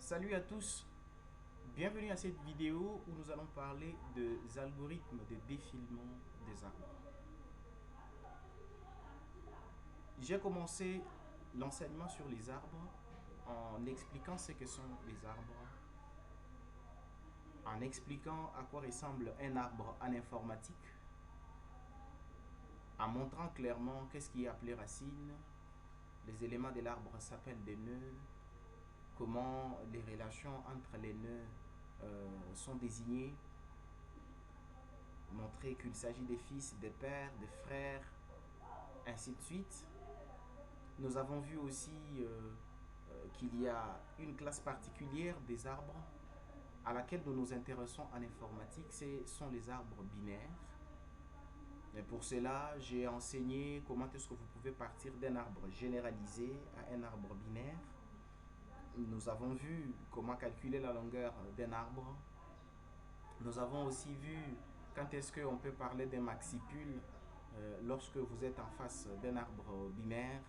Salut à tous, bienvenue à cette vidéo où nous allons parler des algorithmes de défilement des arbres. J'ai commencé l'enseignement sur les arbres en expliquant ce que sont les arbres, en expliquant à quoi ressemble un arbre en informatique, en montrant clairement qu'est-ce qui est appelé racine, les éléments de l'arbre s'appellent des nœuds, comment les relations entre les nœuds sont désignées, montrer qu'il s'agit des fils, des pères, des frères, ainsi de suite. Nous avons vu aussi qu'il y a une classe particulière des arbres à laquelle nous nous intéressons en informatique, ce sont les arbres binaires. Et pour cela, j'ai enseigné comment est-ce que vous pouvez partir d'un arbre généralisé à un arbre binaire. Nous avons vu comment calculer la longueur d'un arbre. Nous avons aussi vu quand est-ce qu'on peut parler d'un maxipule lorsque vous êtes en face d'un arbre binaire.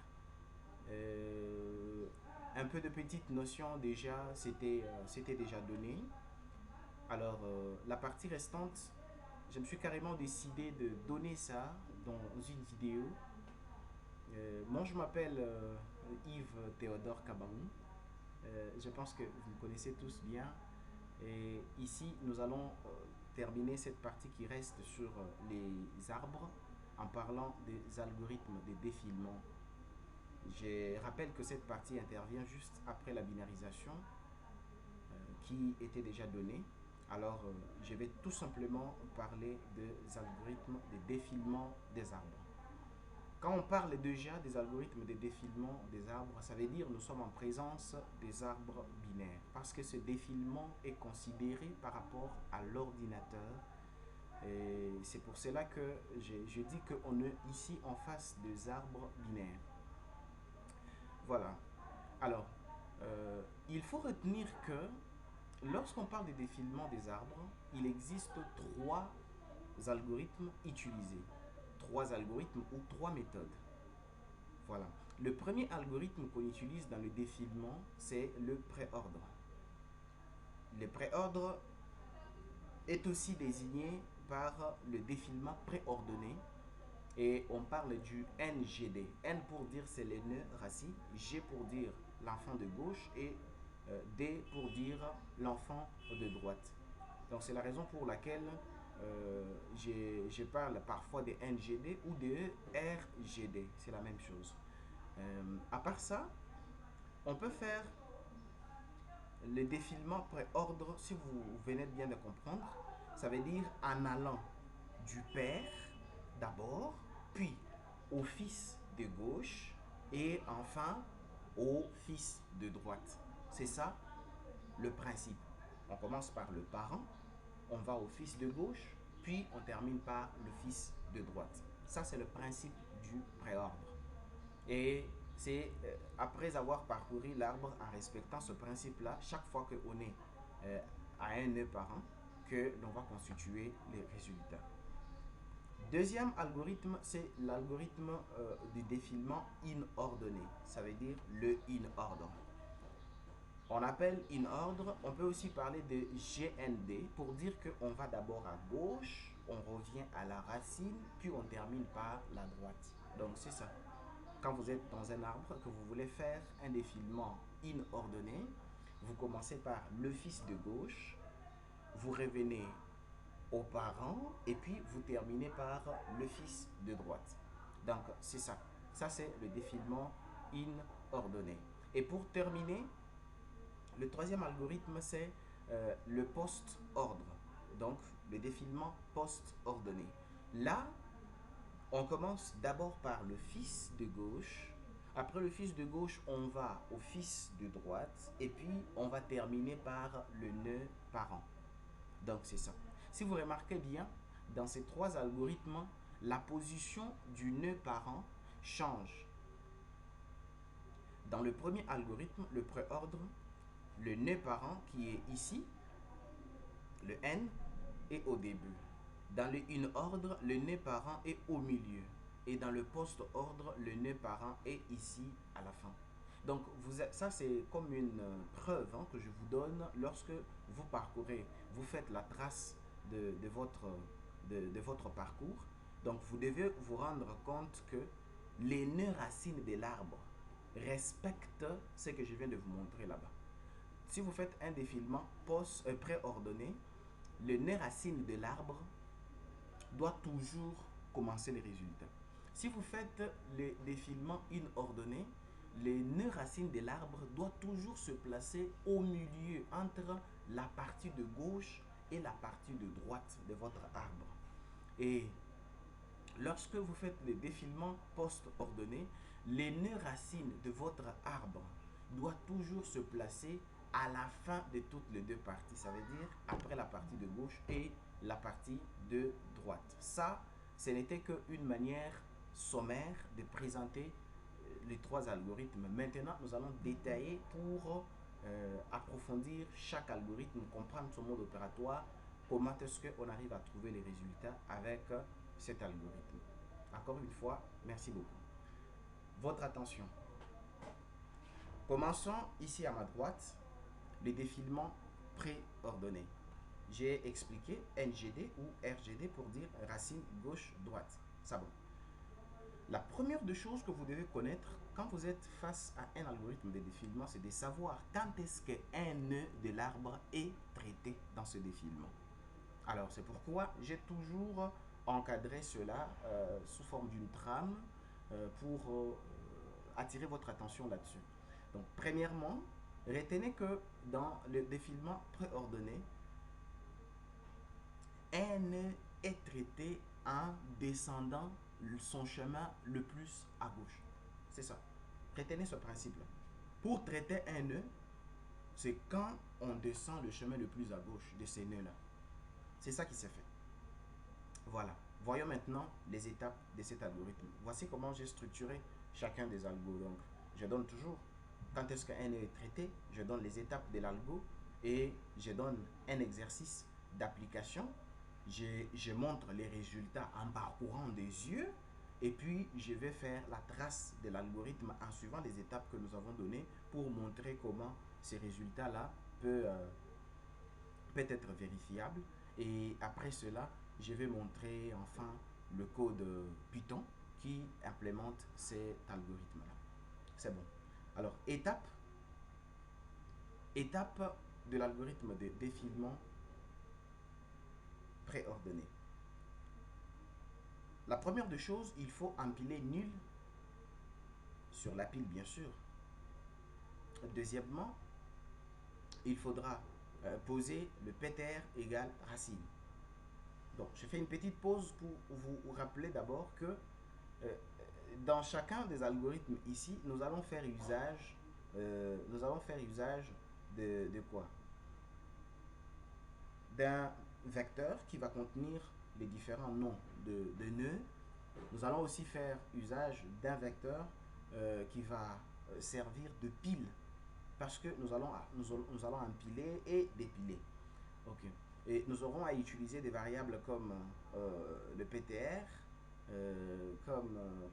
Un peu de petites notions déjà, c'était déjà donné. Alors, la partie restante, je me suis carrément décidé de donner ça dans une vidéo. Moi, je m'appelle Yves Théodore Kabaou. Je pense que vous me connaissez tous bien. Et ici, nous allons terminer cette partie qui reste sur les arbres en parlant des algorithmes de défilement. Je rappelle que cette partie intervient juste après la binarisation qui était déjà donnée. Alors, je vais tout simplement parler des algorithmes de défilement des arbres. Quand on parle déjà des algorithmes de défilement des arbres, ça veut dire que nous sommes en présence des arbres binaires. Parce que ce défilement est considéré par rapport à l'ordinateur. Et c'est pour cela que je dis qu'on est ici en face des arbres binaires. Voilà. Alors, il faut retenir que lorsqu'on parle de défilement des arbres, il existe trois algorithmes utilisés. Trois algorithmes ou trois méthodes. Voilà. Le premier algorithme qu'on utilise dans le défilement, c'est le préordre. Le préordre est aussi désigné par le défilement préordonné et on parle du NGD. N pour dire c'est les nœuds racines, G pour dire l'enfant de gauche et D pour dire l'enfant de droite. Donc c'est la raison pour laquelle je parle parfois de NGD ou de RGD. C'est la même chose. À part ça, on peut faire le défilement préordre, si vous venez bien de comprendre. Ça veut dire en allant du père d'abord, puis au fils de gauche et enfin au fils de droite. C'est ça le principe. On commence par le parent, on va au fils de gauche, puis on termine par le fils de droite. Ça, c'est le principe du préordre. Et c'est après avoir parcouru l'arbre en respectant ce principe-là, chaque fois qu'on est à un nœud parent, que l'on va constituer les résultats. Deuxième algorithme, c'est l'algorithme du défilement inordonné. Ça veut dire le in-ordre. On appelle in-ordre, on peut aussi parler de GND pour dire qu'on va d'abord à gauche, on revient à la racine, puis on termine par la droite. Donc c'est ça. Quand vous êtes dans un arbre, que vous voulez faire un défilement inordonné, vous commencez par le fils de gauche, vous revenez aux parents et puis vous terminez par le fils de droite. Donc c'est ça. Ça c'est le défilement inordonné. Et pour terminer, le troisième algorithme c'est le post-ordre. Donc le défilement post-ordonné. Là, on commence d'abord par le fils de gauche. Après le fils de gauche, on va au fils de droite. Et puis, on va terminer par le nœud parent. Donc, c'est ça. Si vous remarquez bien, dans ces trois algorithmes, la position du nœud parent change. Dans le premier algorithme, le préordre, le nœud parent qui est ici, le N, est au début. Dans le in-ordre, le nœud parent est au milieu. Et dans le post-ordre, le nœud parent est ici à la fin. Donc, ça, c'est comme une preuve hein, que je vous donne lorsque vous parcourez, vous faites la trace de votre parcours. Donc, vous devez vous rendre compte que les nœuds racines de l'arbre respectent ce que je viens de vous montrer là-bas. Si vous faites un défilement préordonné, le nœud racine de l'arbre doit toujours commencer les résultats. Si vous faites le défilement inordonné, les nœuds racines de l'arbre doivent toujours se placer au milieu entre la partie de gauche et la partie de droite de votre arbre. Et lorsque vous faites le défilement post-ordonné, les nœuds racines de votre arbre doivent toujours se placer à la fin de toutes les deux parties. Ça veut dire après la partie de gauche et la partie de droite. Ça, ce n'était qu'une manière sommaire de présenter les trois algorithmes. Maintenant, nous allons détailler pour approfondir chaque algorithme, comprendre son mode opératoire, comment est-ce qu'on arrive à trouver les résultats avec cet algorithme. Encore une fois, merci beaucoup. Votre attention. Commençons ici à ma droite les défilements préordonnés. J'ai expliqué NGD ou RGD pour dire racine gauche-droite. Ça bon. La première des choses que vous devez connaître quand vous êtes face à un algorithme de défilement, c'est de savoir quand est-ce qu'un nœud de l'arbre est traité dans ce défilement. Alors, c'est pourquoi j'ai toujours encadré cela sous forme d'une trame pour attirer votre attention là-dessus. Donc, premièrement, retenez que dans le défilement préordonné, un nœud est traité en descendant son chemin le plus à gauche. C'est ça. Retenez ce principe-là. Pour traiter un nœud, c'est quand on descend le chemin le plus à gauche de ces nœuds-là. C'est ça qui s'est fait. Voilà. Voyons maintenant les étapes de cet algorithme. Voici comment j'ai structuré chacun des algos. Donc, je donne toujours quand est-ce qu'un nœud est traité, je donne les étapes de l'algo et je donne un exercice d'application. Je montre les résultats en parcourant des yeux et puis je vais faire la trace de l'algorithme en suivant les étapes que nous avons données pour montrer comment ces résultats-là peut être vérifiable. Et après cela, je vais montrer enfin le code Python qui implémente cet algorithme-là. C'est bon. Alors, étape de l'algorithme de défilement préordonné. La première des choses, il faut empiler nul sur la pile, bien sûr. Deuxièmement, il faudra poser le PTR égale racine. Donc, je fais une petite pause pour vous rappeler d'abord que dans chacun des algorithmes ici, nous allons faire usage de quoi? D'un vecteur qui va contenir les différents noms de nœuds. Nous allons aussi faire usage d'un vecteur qui va servir de pile parce que nous allons empiler et dépiler. Ok. Et nous aurons à utiliser des variables comme le PTR,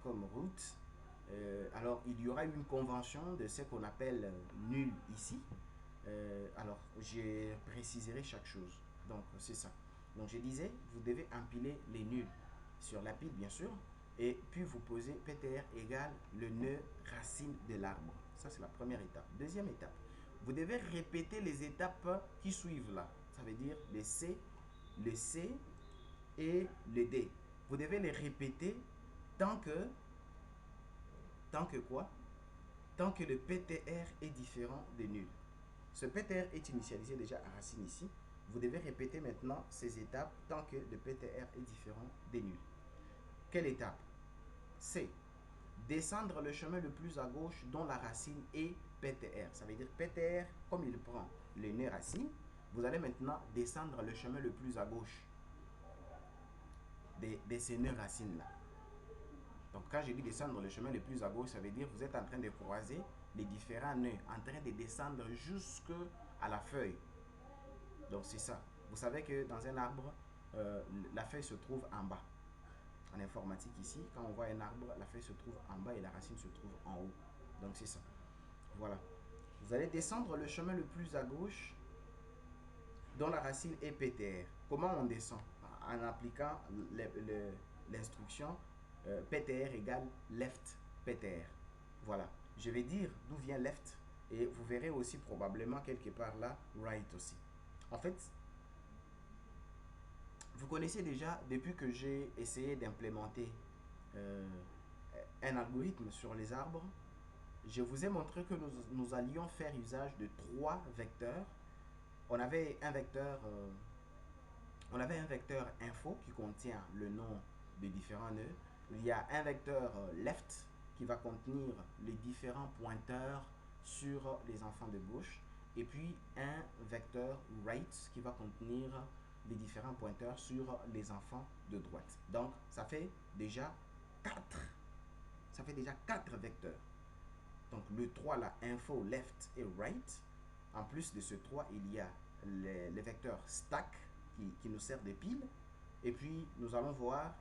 comme root. Alors, il y aura une convention de ce qu'on appelle nul ici. Alors, je préciserai chaque chose. Donc, c'est ça. Donc, je disais, vous devez empiler les nuls sur la pile, bien sûr. Et puis, vous posez PTR égale le nœud racine de l'arbre. Ça, c'est la première étape. Deuxième étape, vous devez répéter les étapes qui suivent là. Ça veut dire le C et le D. Vous devez les répéter tant que quoi? Tant que le PTR est différent des nuls. Ce PTR est initialisé déjà à racine ici. Vous devez répéter maintenant ces étapes tant que le PTR est différent des nuls. Quelle étape? C. Descendre le chemin le plus à gauche dont la racine est PTR. Ça veut dire PTR, comme il prend le nœud racine, vous allez maintenant descendre le chemin le plus à gauche de ces nœuds racines-là. Donc, quand je dis descendre le chemin le plus à gauche, ça veut dire que vous êtes en train de croiser les différents nœuds, en train de descendre jusqu'à la feuille. Donc, c'est ça. Vous savez que dans un arbre, la feuille se trouve en bas. En informatique ici, quand on voit un arbre, la feuille se trouve en bas et la racine se trouve en haut. Donc, c'est ça. Voilà. Vous allez descendre le chemin le plus à gauche dont la racine est PTR. Comment on descend? En appliquant l'instruction PTR égale left PTR. Voilà. Je vais dire d'où vient left et vous verrez aussi probablement quelque part là right aussi. En fait, vous connaissez déjà depuis que j'ai essayé d'implémenter euh, un algorithme sur les arbres, je vous ai montré que nous allions faire usage de trois vecteurs. On avait un vecteur, info qui contient le nom des différents nœuds. Il y a un vecteur left qui va contenir les différents pointeurs sur les enfants de gauche. Et puis un vecteur right qui va contenir les différents pointeurs sur les enfants de droite. Donc ça fait déjà 4. Ça fait déjà 4 vecteurs. Donc le 3 là, info, left et right. En plus de ce 3, il y a les vecteurs stack qui nous servent de pile. Et puis nous allons voir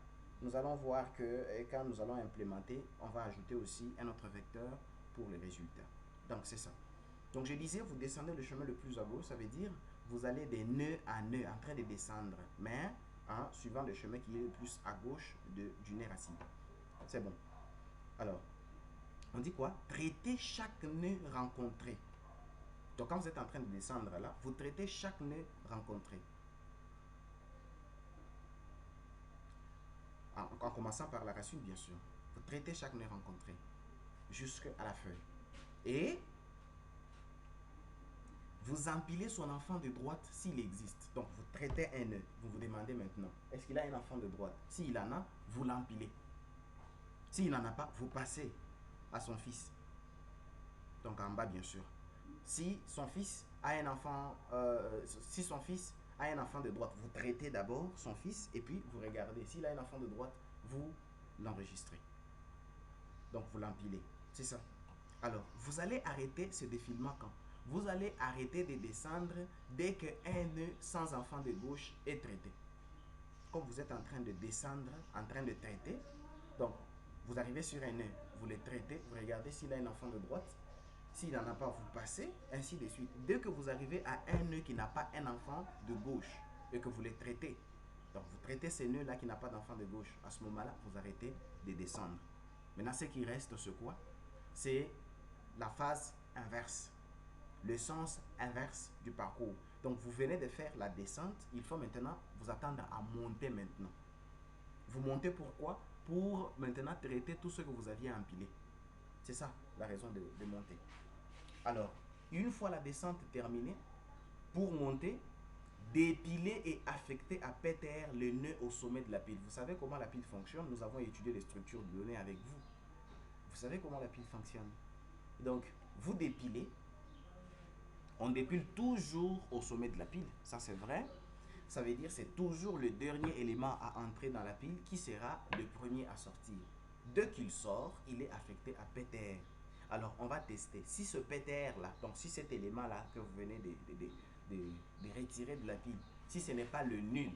que quand nous allons implémenter, on va ajouter aussi un autre vecteur pour les résultats. Donc c'est ça. Donc je disais, vous descendez le chemin le plus à gauche, ça veut dire vous allez des nœuds à nœuds en train de descendre, mais suivant le chemin qui est le plus à gauche du nœud racine. C'est bon. Alors, on dit quoi? Traitez chaque nœud rencontré. Donc quand vous êtes en train de descendre là, vous traitez chaque nœud rencontré. En commençant par la racine, bien sûr. Vous traitez chaque nœud rencontré jusqu'à la feuille. Et vous empilez son enfant de droite s'il existe. Donc vous traitez un nœud. Vous vous demandez maintenant, est-ce qu'il a un enfant de droite? S'il en a, vous l'empilez. S'il n'en a pas, vous passez à son fils. Donc en bas, bien sûr. Si son fils a un enfant, de droite, vous traitez d'abord son fils et puis vous regardez. S'il a un enfant de droite, vous l'enregistrez. Donc vous l'empilez. C'est ça. Alors, vous allez arrêter ce défilement quand? Vous allez arrêter de descendre dès qu'un nœud sans enfant de gauche est traité. Comme vous êtes en train de descendre, en train de traiter, donc vous arrivez sur un nœud, vous le traitez, vous regardez s'il a un enfant de droite. S'il n'en a pas, vous passez, ainsi de suite. Dès que vous arrivez à un nœud qui n'a pas un enfant de gauche et que vous le traitez, donc vous traitez ce nœud-là qui n'a pas d'enfant de gauche, à ce moment-là, vous arrêtez de descendre. Maintenant, ce qui reste, c'est quoi? C'est la phase inverse, le sens inverse du parcours. Donc, vous venez de faire la descente, il faut maintenant vous attendre à monter maintenant. Vous montez pourquoi? Pour maintenant traiter tout ce que vous aviez empilé. C'est ça la raison de monter. Alors, une fois la descente terminée, pour monter, dépiler et affecter à PTR le nœud au sommet de la pile. Vous savez comment la pile fonctionne? Nous avons étudié les structures de données avec vous. Vous savez comment la pile fonctionne? Donc, vous dépilez. On dépile toujours au sommet de la pile. Ça, c'est vrai. Ça veut dire que c'est toujours le dernier élément à entrer dans la pile qui sera le premier à sortir. Dès qu'il sort, il est affecté à PTR. Alors, on va tester. Si ce PTR-là, donc si cet élément-là que vous venez de retirer de la pile, si ce n'est pas le nul,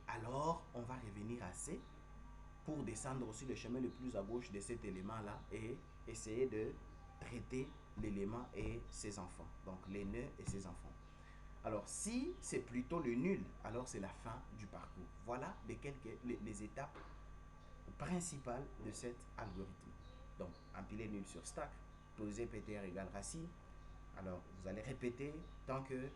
alors on va revenir à C pour descendre aussi le chemin le plus à gauche de cet élément-là et essayer de traiter l'élément et ses enfants. Donc, les nœuds et ses enfants. Alors, si c'est plutôt le nul, alors c'est la fin du parcours. Voilà les étapes principales de cet algorithme. Donc, empiler nul sur stack, poser PTR égale racine. Alors, vous allez répéter tant que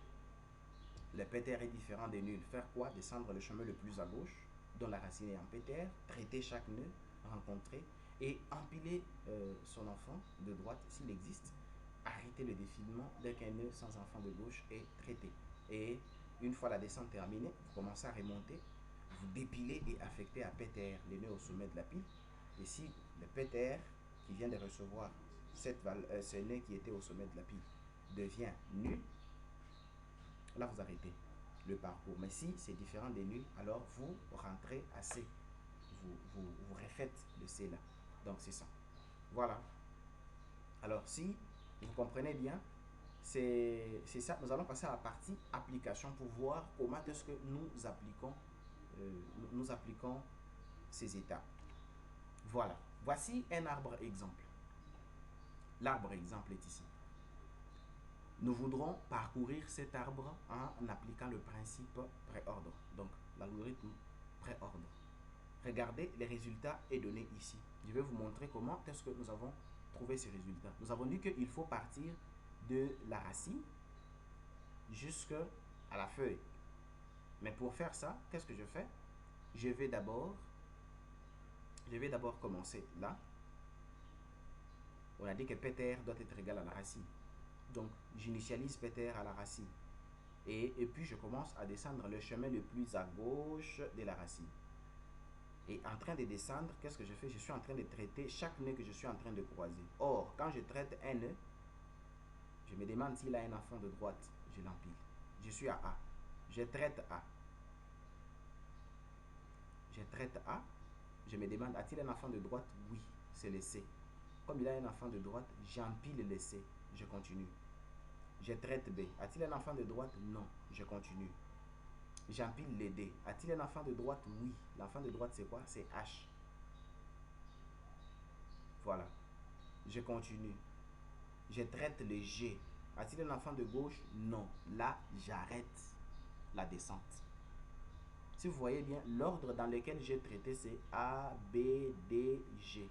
le PTR est différent des nuls. Faire quoi? Descendre le chemin le plus à gauche, dont la racine est en PTR, traiter chaque nœud rencontré et empiler son enfant de droite s'il existe. Arrêter le défilement dès qu'un nœud sans enfant de gauche est traité. Et une fois la descente terminée, vous commencez à remonter, vous dépilez et affectez à PTR les nœuds au sommet de la pile. Et si le PTR qui vient de recevoir ce nœud qui était au sommet de la pile devient nul, là vous arrêtez le parcours. Mais si c'est différent des nuls, alors vous rentrez à C. Vous refaites le C là. Donc c'est ça. Voilà. Alors si vous comprenez bien, c'est ça. Nous allons passer à la partie application pour voir comment est-ce que nous appliquons ces étapes. Voilà. Voici un arbre exemple. L'arbre exemple est ici. Nous voudrons parcourir cet arbre en appliquant le principe préordre. Donc, l'algorithme préordre. Regardez, les résultats est donné ici. Je vais vous montrer comment est-ce que nous avons trouvé ces résultats. Nous avons dit qu'il faut partir de la racine jusqu'à la feuille. Mais pour faire ça, qu'est-ce que je fais? Je vais d'abord commencer là. On a dit que Peter doit être égal à la racine. Donc, j'initialise Peter à la racine. Et puis, je commence à descendre le chemin le plus à gauche de la racine. Et en train de descendre, qu'est-ce que je fais? Je suis en train de traiter chaque nœud que je suis en train de croiser. Or, quand je traite un nœud, je me demande s'il a un enfant de droite. Je l'empile. Je suis à A. Je traite A. Je traite A. Je me demande, a-t-il un enfant de droite? Oui, c'est le C. Comme il a un enfant de droite, j'empile le C. Je continue. Je traite B. A-t-il un enfant de droite? Non. Je continue. J'empile le D. A-t-il un enfant de droite? Oui. L'enfant de droite, c'est quoi? C'est H. Voilà. Je continue. Je traite le G. A-t-il un enfant de gauche? Non. Là, j'arrête la descente. Si vous voyez bien, l'ordre dans lequel j'ai traité, c'est A, B, D, G.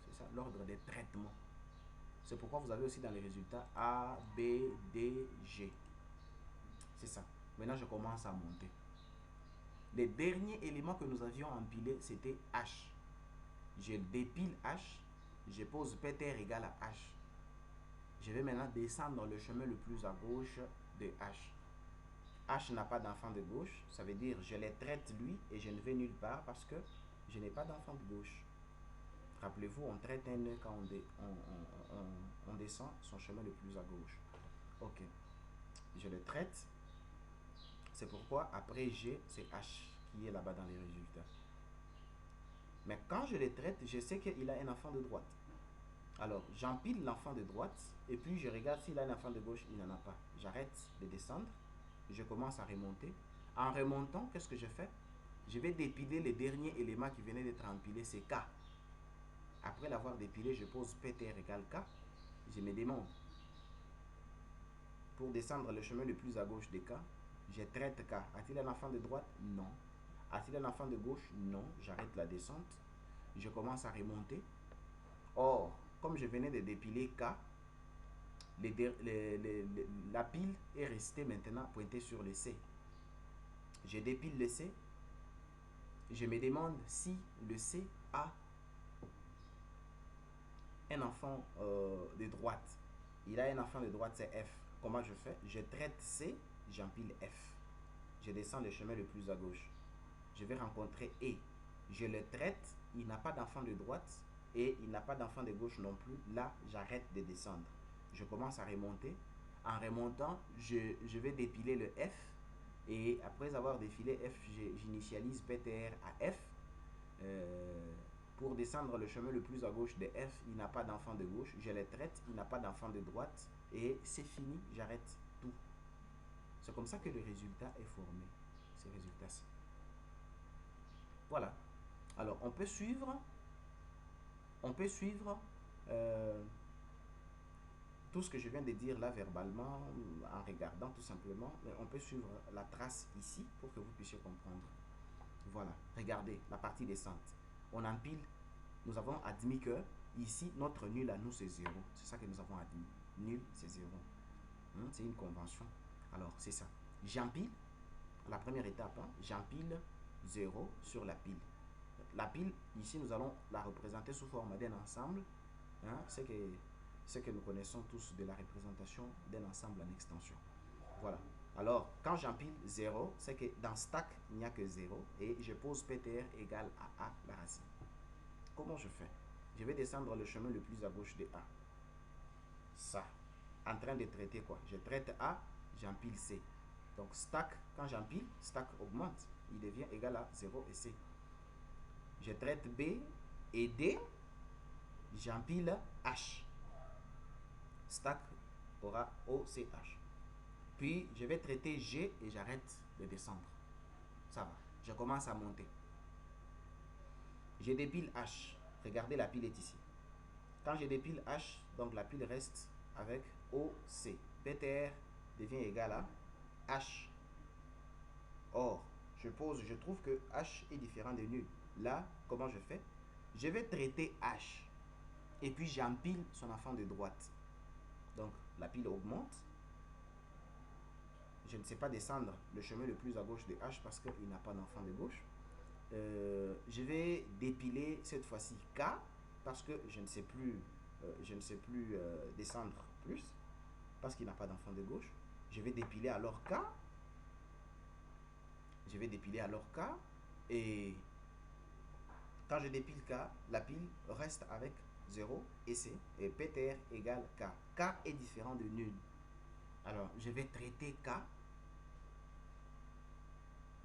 C'est ça, l'ordre des traitements. C'est pourquoi vous avez aussi dans les résultats A, B, D, G. C'est ça. Maintenant, je commence à monter. Les derniers éléments que nous avions empilés, c'était H. Je dépile H. Je pose Peter égale à H. Je vais maintenant descendre le chemin le plus à gauche de H. H n'a pas d'enfant de gauche. Ça veut dire je les traite lui et je ne vais nulle part parce que je n'ai pas d'enfant de gauche. Rappelez-vous, on traite un nœud quand on descend son chemin le plus à gauche. Ok. Je le traite. C'est pourquoi après G, c'est H qui est là-bas dans les résultats. Mais quand je le traite, je sais qu'il a un enfant de droite. Alors, j'empile l'enfant de droite et puis je regarde s'il a un enfant de gauche, il n'en a pas. J'arrête de descendre. Je commence à remonter. En remontant, qu'est-ce que je fais? Je vais dépiler les derniers éléments qui venaient d'être empilés, c'est K. Après l'avoir dépilé, je pose Peter égale K. Je me demande, pour descendre le chemin le plus à gauche de K, je traite K. A-t-il un enfant de droite? Non. A-t-il un enfant de gauche? Non. J'arrête la descente. Je commence à remonter. Or, comme je venais de dépiler K, la pile est restée maintenant pointée sur le C. Je dépile le C. Je me demande si le C a un enfant de droite. Il a un enfant de droite, c'est F. Comment je fais? Je traite C, j'empile F. Je descends le chemin le plus à gauche. Je vais rencontrer E. Je le traite, il n'a pas d'enfant de droite et il n'a pas d'enfant de gauche non plus. Là, j'arrête de descendre. Je commence à remonter. En remontant, je vais dépiler le F. Et après avoir défilé F, j'initialise PTR à F. Pour descendre le chemin le plus à gauche de F, il n'a pas d'enfant de gauche. Je le traite, il n'a pas d'enfant de droite. Et c'est fini, j'arrête tout. C'est comme ça que le résultat est formé. Ces résultats-ci. Voilà. Alors, on peut suivre tout ce que je viens de dire là verbalement, en regardant tout simplement, mais on peut suivre la trace ici pour que vous puissiez comprendre. Voilà, regardez la partie descente. On empile, nous avons admis que ici, notre nul à nous c'est 0. C'est ça que nous avons admis. Nul c'est 0. C'est une convention. Alors, c'est ça. J'empile, la première étape, j'empile 0 sur la pile. La pile, ici, nous allons la représenter sous forme d'un ensemble. C'est que nous connaissons tous de la représentation d'un ensemble en extension. Voilà. Alors, quand j'empile 0, c'est que dans stack, il n'y a que 0. Et je pose PTR égale à A, la racine. Comment je fais? Je vais descendre le chemin le plus à gauche de A. Ça. En train de traiter quoi? Je traite A, j'empile C. Donc, stack, quand j'empile, stack augmente. Il devient égal à 0 et C. Je traite B et D, j'empile H. Stack aura OCH. Puis, je vais traiter G et j'arrête de descendre. Ça va. Je commence à monter. Je dépile H. Regardez, la pile est ici. Quand je dépile H, donc la pile reste avec OC. PTR devient égal à H. Or, je trouve que H est différent de nul. Là, comment je fais? Je vais traiter H. Et puis, j'empile son enfant de droite. Donc, la pile augmente. Je ne sais pas descendre le chemin le plus à gauche de H parce qu'il n'a pas d'enfant de gauche. Je vais dépiler cette fois-ci K parce que je ne sais plus, descendre plus parce qu'il n'a pas d'enfant de gauche. Je vais dépiler alors K. Je vais dépiler alors K. Et quand je dépile K, la pile reste avec 0 et C. Et PTR égale K. K est différent de nul. Alors, je vais traiter K.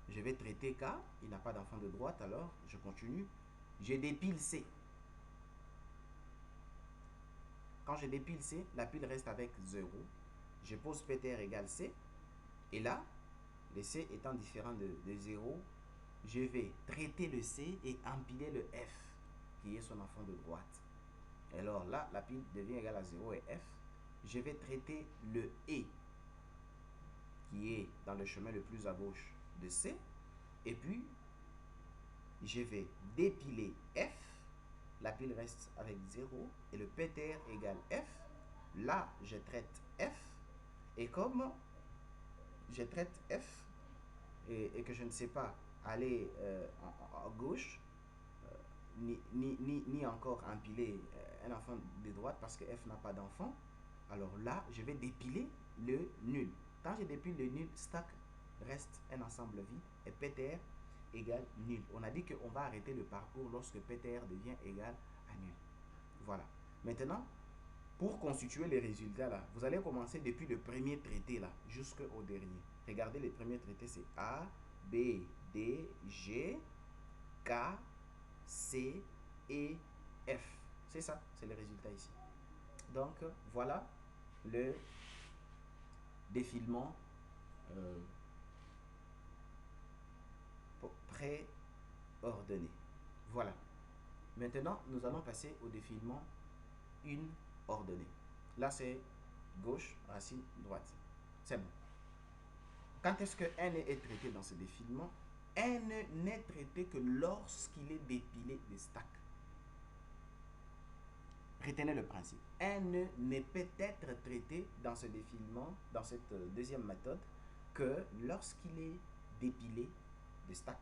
Je vais traiter K. Il n'a pas d'enfant de droite, alors je continue. Je dépile C. Quand je dépile C, la pile reste avec 0. Je pose PTR égale C. Et là, le C étant différent de 0, je vais traiter le C et empiler le F, qui est son enfant de droite. Alors là, la pile devient égale à 0 et F. Je vais traiter le E, qui est dans le chemin le plus à gauche de C. Et puis, je vais dépiler F. La pile reste avec 0 et le PTR égale F. Là, je traite F. Et comme je traite F et que je ne sais pas aller à gauche, ni encore empiler un enfant de droite parce que F n'a pas d'enfant, alors là, je vais dépiler le nul. Quand je dépile le nul, stack reste un ensemble vide et PTR égale nul. On a dit qu'on va arrêter le parcours lorsque PTR devient égal à nul. Voilà. Maintenant, pour constituer les résultats là, vous allez commencer depuis le premier traité là jusqu'au dernier. Regardez les premiers traités, c'est A, B, D, G, K, C, E, F. C'est ça, c'est le résultat ici. Donc, voilà le défilement préordonné. Voilà. Maintenant, nous allons passer au défilement une ordonnée. Là, c'est gauche, racine, droite. C'est bon. Quand est-ce que n est traité dans ce défilement? N n'est traité que lorsqu'il est dépilé des stacks. Retenez le principe. N ne peut être traité dans ce défilement, dans cette deuxième méthode, que lorsqu'il est dépilé de stack.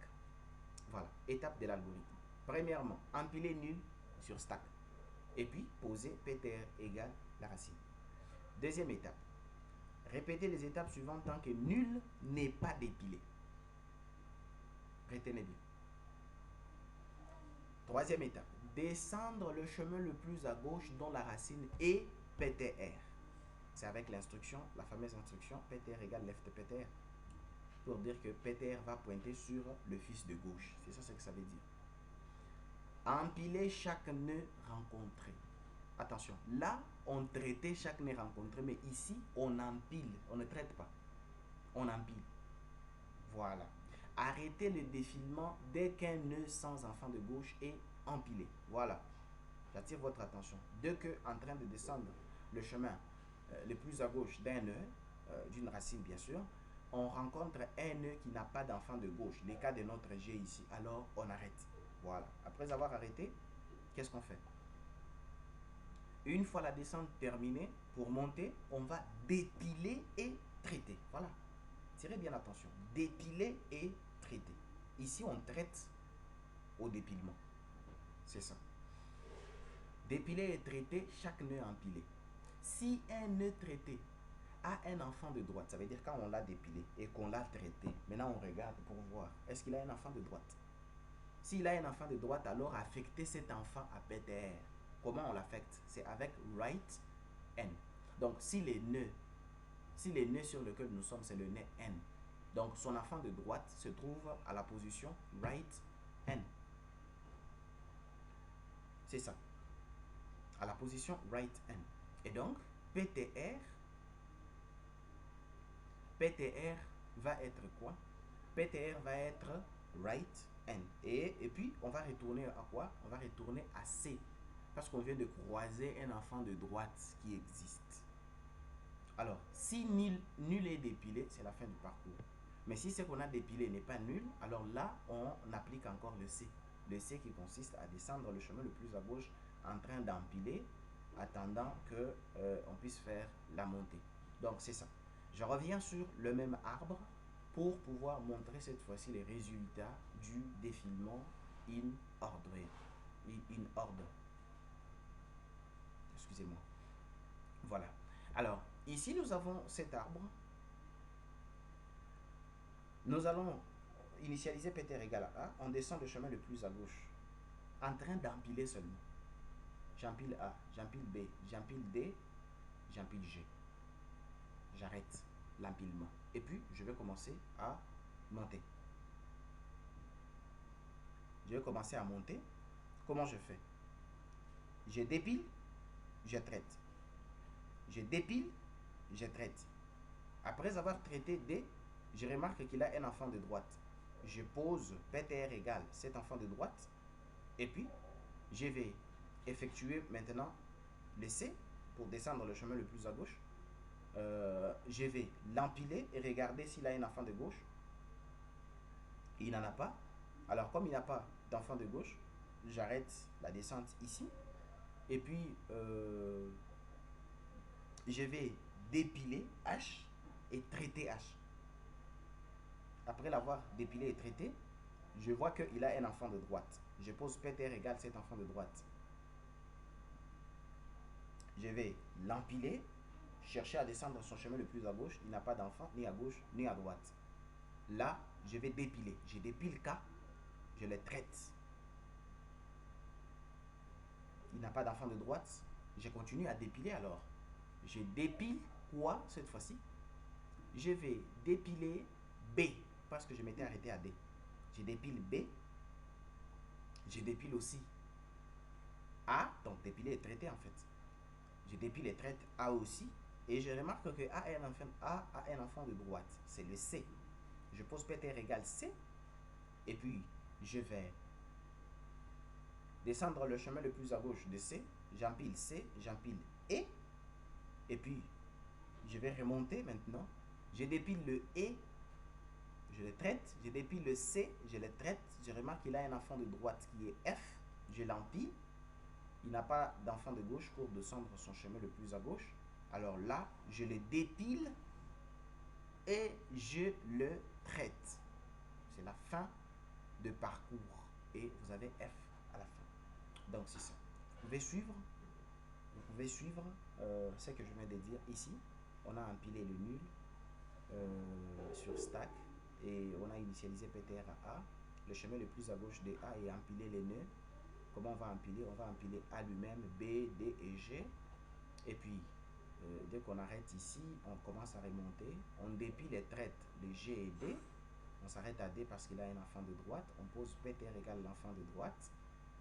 Voilà, étape de l'algorithme. Premièrement, empiler nul sur stack. Et puis, poser PTR égale la racine. Deuxième étape, répétez les étapes suivantes tant que nul n'est pas dépilé. Retenez bien. Troisième étape, descendre le chemin le plus à gauche dont la racine est PTR. C'est avec l'instruction, la fameuse instruction PTR égale left PTR. Pour dire que PTR va pointer sur le fils de gauche. C'est ça ce que ça veut dire. Empiler chaque nœud rencontré. Attention, là, on traitait chaque nœud rencontré, mais ici, on empile. On ne traite pas. On empile. Voilà. Arrêtez le défilement dès qu'un nœud sans enfant de gauche est empilé. Voilà. J'attire votre attention. Dès que, en train de descendre le chemin le plus à gauche d'un nœud, d'une racine bien sûr, on rencontre un nœud qui n'a pas d'enfant de gauche. Les cas de notre G ici. Alors, on arrête. Voilà. Après avoir arrêté, qu'est-ce qu'on fait? Une fois la descente terminée, pour monter, on va dépiler et traiter. Voilà. Tirez bien attention. Dépiler et traiter. Ici, on traite au dépilement. C'est ça. Dépiler et traiter chaque nœud empilé. Si un nœud traité a un enfant de droite, ça veut dire quand on l'a dépilé et qu'on l'a traité, maintenant on regarde pour voir, est-ce qu'il a un enfant de droite? S'il a un enfant de droite, alors affecter cet enfant à PTR. Comment on l'affecte? C'est avec right n. Donc si les nœuds sur lesquels nous sommes, c'est le nœud n. Donc son enfant de droite se trouve à la position right n. C'est ça. À la position right n. Et donc PTR va être quoi? PTR va être right n. Et puis on va retourner à quoi? On va retourner à C. Parce qu'on vient de croiser un enfant de droite qui existe. Alors, si nul est dépilé, c'est la fin du parcours. Mais si ce qu'on a dépilé n'est pas nul, alors là, on applique encore le C. Le C qui consiste à descendre le chemin le plus à gauche en train d'empiler, attendant que on puisse faire la montée. Donc, c'est ça. Je reviens sur le même arbre pour pouvoir montrer cette fois-ci les résultats du défilement in order. In order. Excusez-moi. Voilà. Alors, ici, nous avons cet arbre. Nous allons initialiser Peter égale à A. On descend le chemin le plus à gauche, en train d'empiler seulement. J'empile A, j'empile B, j'empile D, j'empile G. J'arrête l'empilement. Et puis, je vais commencer à monter. Je vais commencer à monter. Comment je fais? Je dépile, je traite. Je dépile, je traite. Après avoir traité D, je remarque qu'il a un enfant de droite. Je pose PTR égale cet enfant de droite. Et puis, je vais effectuer maintenant le C pour descendre le chemin le plus à gauche. Je vais l'empiler et regarder s'il a un enfant de gauche. Il n'en a pas. Alors, comme il n'a pas d'enfant de gauche, j'arrête la descente ici. Et puis, je vais dépiler H et traiter H. Après l'avoir dépilé et traité, je vois qu'il a un enfant de droite. Je pose PTR égale cet enfant de droite. Je vais l'empiler, chercher à descendre son chemin le plus à gauche. Il n'a pas d'enfant, ni à gauche, ni à droite. Là, je vais dépiler. Je dépile K, je le traite. Il n'a pas d'enfant de droite. Je continue à dépiler alors. Je dépile quoi cette fois-ci? Je vais dépiler B, parce que je m'étais arrêté à D. Je dépile B. Je dépile aussi A, donc dépiler et traiter en fait. Je dépile et traite A aussi. Et je remarque que A a un enfant de droite. C'est le C. Je pose PTR égale C. Et puis, je vais descendre le chemin le plus à gauche de C. J'empile C, j'empile E. Et puis, je vais remonter maintenant. Je dépile le E, je le traite. Je dépile le C, je le traite. Je remarque qu'il a un enfant de droite qui est F. Je l'empile. Il n'a pas d'enfant de gauche pour descendre son chemin le plus à gauche. Alors là, je le dépile et je le traite. C'est la fin de parcours. Et vous avez F à la fin. Donc c'est ça. Vous pouvez suivre. Vous pouvez suivre ce que je viens de dire ici. On a empilé le nul sur stack et on a initialisé PTR à A. Le chemin le plus à gauche de A est empilé les nœuds. Comment on va empiler? On va empiler A lui-même, B, D et G. Et puis, dès qu'on arrête ici, on commence à remonter. On dépile et traite les G et D. On s'arrête à D parce qu'il a un enfant de droite. On pose PTR égale l'enfant de droite.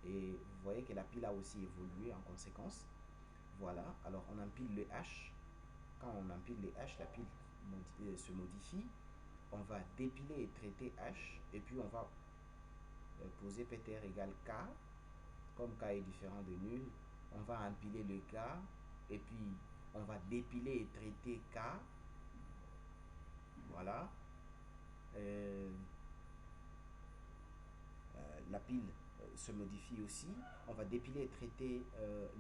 Et vous voyez que la pile a aussi évolué en conséquence. Voilà. Alors, on empile le H. Quand on empile les H, la pile se modifie. On va dépiler et traiter H. Et puis, on va poser PTR égale K. Comme K est différent de nul, on va empiler le K. Et puis, on va dépiler et traiter K. Voilà. La pile se modifie aussi. On va dépiler et traiter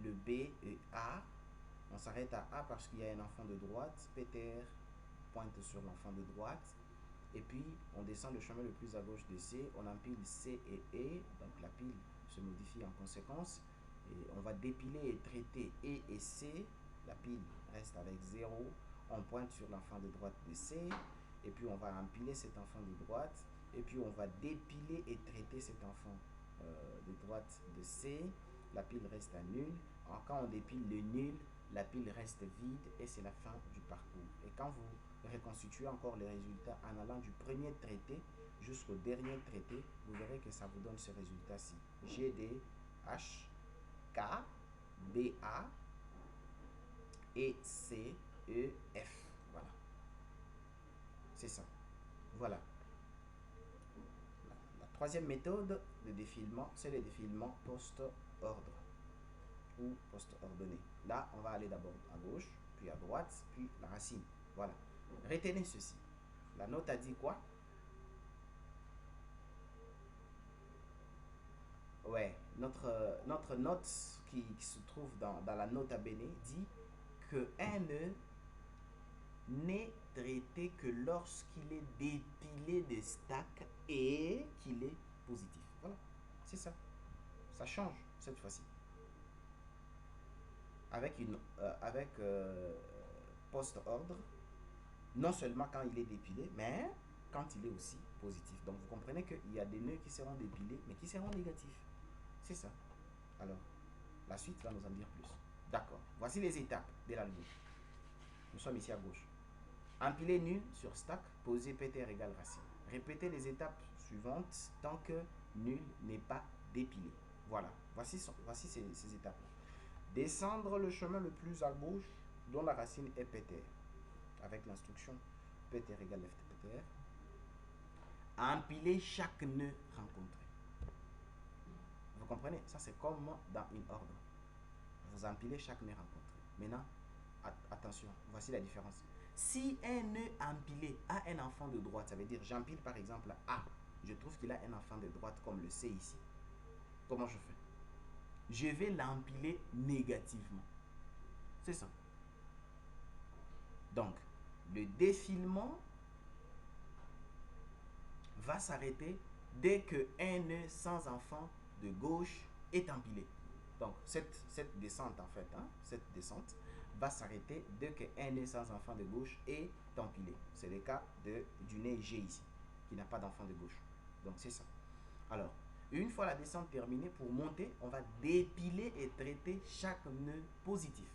le B et A. On s'arrête à A parce qu'il y a un enfant de droite. PTR pointe sur l'enfant de droite. Et puis, on descend le chemin le plus à gauche de C. On empile C et E. Donc, la pile se modifie en conséquence. Et on va dépiler et traiter E et C. La pile reste avec 0. On pointe sur l'enfant de droite de C. Et puis, on va empiler cet enfant de droite. Et puis, on va dépiler et traiter cet enfant de droite de C. La pile reste à nul. Alors, quand on dépile le nul, la pile reste vide et c'est la fin du parcours. Et quand vous reconstituez encore les résultats en allant du premier traité jusqu'au dernier traité, vous verrez que ça vous donne ce résultat-ci. GD, H, K, BA et C, E, F. Voilà. C'est ça. Voilà. La troisième méthode de défilement, c'est le défilement post-ordre ou post-ordonné. Là, on va aller d'abord à gauche. puis à droite, puis la racine. Voilà. Retenez ceci. La note a dit quoi? Ouais, notre note qui se trouve dans la nota bene dit que un nœud n'est traité que lorsqu'il est dépilé des stacks et qu'il est positif. Voilà, c'est ça. Ça change cette fois-ci. Avec post-ordre, non seulement quand il est dépilé, mais quand il est aussi positif. Donc vous comprenez qu'il y a des nœuds qui seront dépilés, mais qui seront négatifs. C'est ça. Alors, la suite va nous en dire plus. D'accord. Voici les étapes de l'algo. Nous sommes ici à gauche. Empiler nul sur stack, poser pt égale racine. Répétez les étapes suivantes tant que nul n'est pas dépilé. Voilà. Voici ces étapes-là. Descendre le chemin le plus à gauche dont la racine est pt. Avec l'instruction pt égale ft ptr. Empiler chaque nœud rencontré. Vous comprenez? Ça, c'est comme dans une ordre. Vous empilez chaque nœud rencontré. Maintenant, attention, voici la différence. Si un nœud empilé a un enfant de droite, ça veut dire j'empile par exemple A. Je trouve qu'il a un enfant de droite comme le C ici. Comment je fais? Je vais l'empiler négativement. C'est ça. Donc, le défilement va s'arrêter dès que un nœud sans enfant de gauche est empilé. Donc, cette descente en fait, cette descente va s'arrêter dès qu'un nœud sans enfant de gauche est empilé. C'est le cas du nœud G ici, qui n'a pas d'enfant de gauche. Donc, c'est ça. Alors, une fois la descente terminée, pour monter, on va dépiler et traiter chaque nœud positif.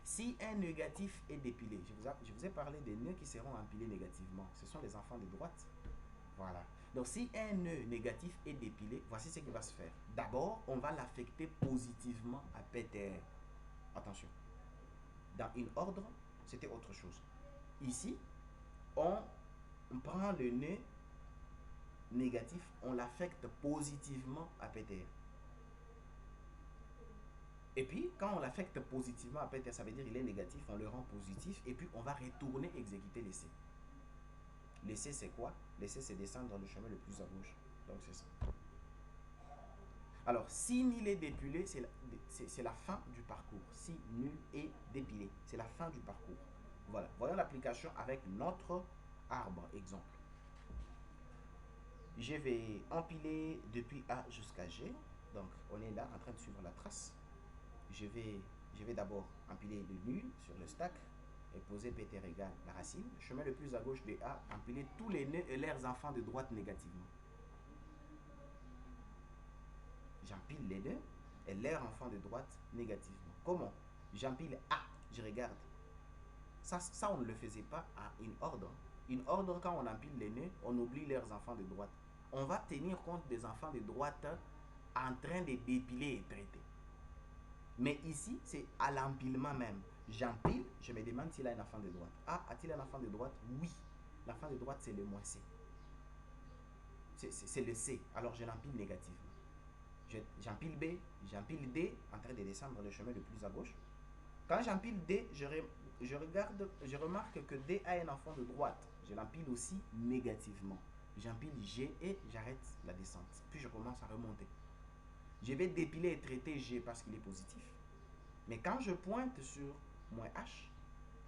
Si un négatif est dépilé, je vous ai parlé des nœuds qui seront empilés négativement. Ce sont les enfants de droite. Voilà. Donc, si un nœud négatif est dépilé, voici ce qui va se faire. D'abord, on va l'affecter positivement à PTR. Attention. Dans une ordre, c'était autre chose. Ici, on prend le nœud négatif, on l'affecte positivement à PTR. Et puis, quand on l'affecte positivement à PTR, ça veut dire qu'il est négatif, on le rend positif, et puis on va retourner exécuter l'essai. L'essai, c'est quoi? L'essai, c'est descendre le chemin le plus à gauche. Donc, c'est ça. Alors, si nul est dépilé, c'est la fin du parcours. Si nul est dépilé, c'est la fin du parcours. Voilà. Voyons l'application avec notre arbre, exemple. Je vais empiler depuis A jusqu'à G. Donc, on est là en train de suivre la trace. Je vais d'abord empiler le nul sur le stack et poser pt égale la racine. Chemin le plus à gauche de A, empiler tous les nœuds et leurs enfants de droite négativement. J'empile les nœuds et leurs enfants de droite négativement. Comment? J'empile A, je regarde. Ça, on ne le faisait pas à une ordre. Une ordre, quand on empile les nœuds, on oublie leurs enfants de droite. On va tenir compte des enfants de droite en train de dépiler et traiter. Mais ici, c'est à l'empilement même. J'empile, je me demande s'il a un enfant de droite. A, a-t-il un enfant de droite? Oui. L'enfant de droite, c'est le moins C. C'est le C. Alors, je l'empile négativement. J'empile B, j'empile D, en train de descendre le chemin le plus à gauche. Quand j'empile D, je remarque que D a un enfant de droite. Je l'empile aussi négativement. J'empile G et j'arrête la descente. Puis je commence à remonter. Je vais dépiler et traiter G parce qu'il est positif. Mais quand je pointe sur moins H,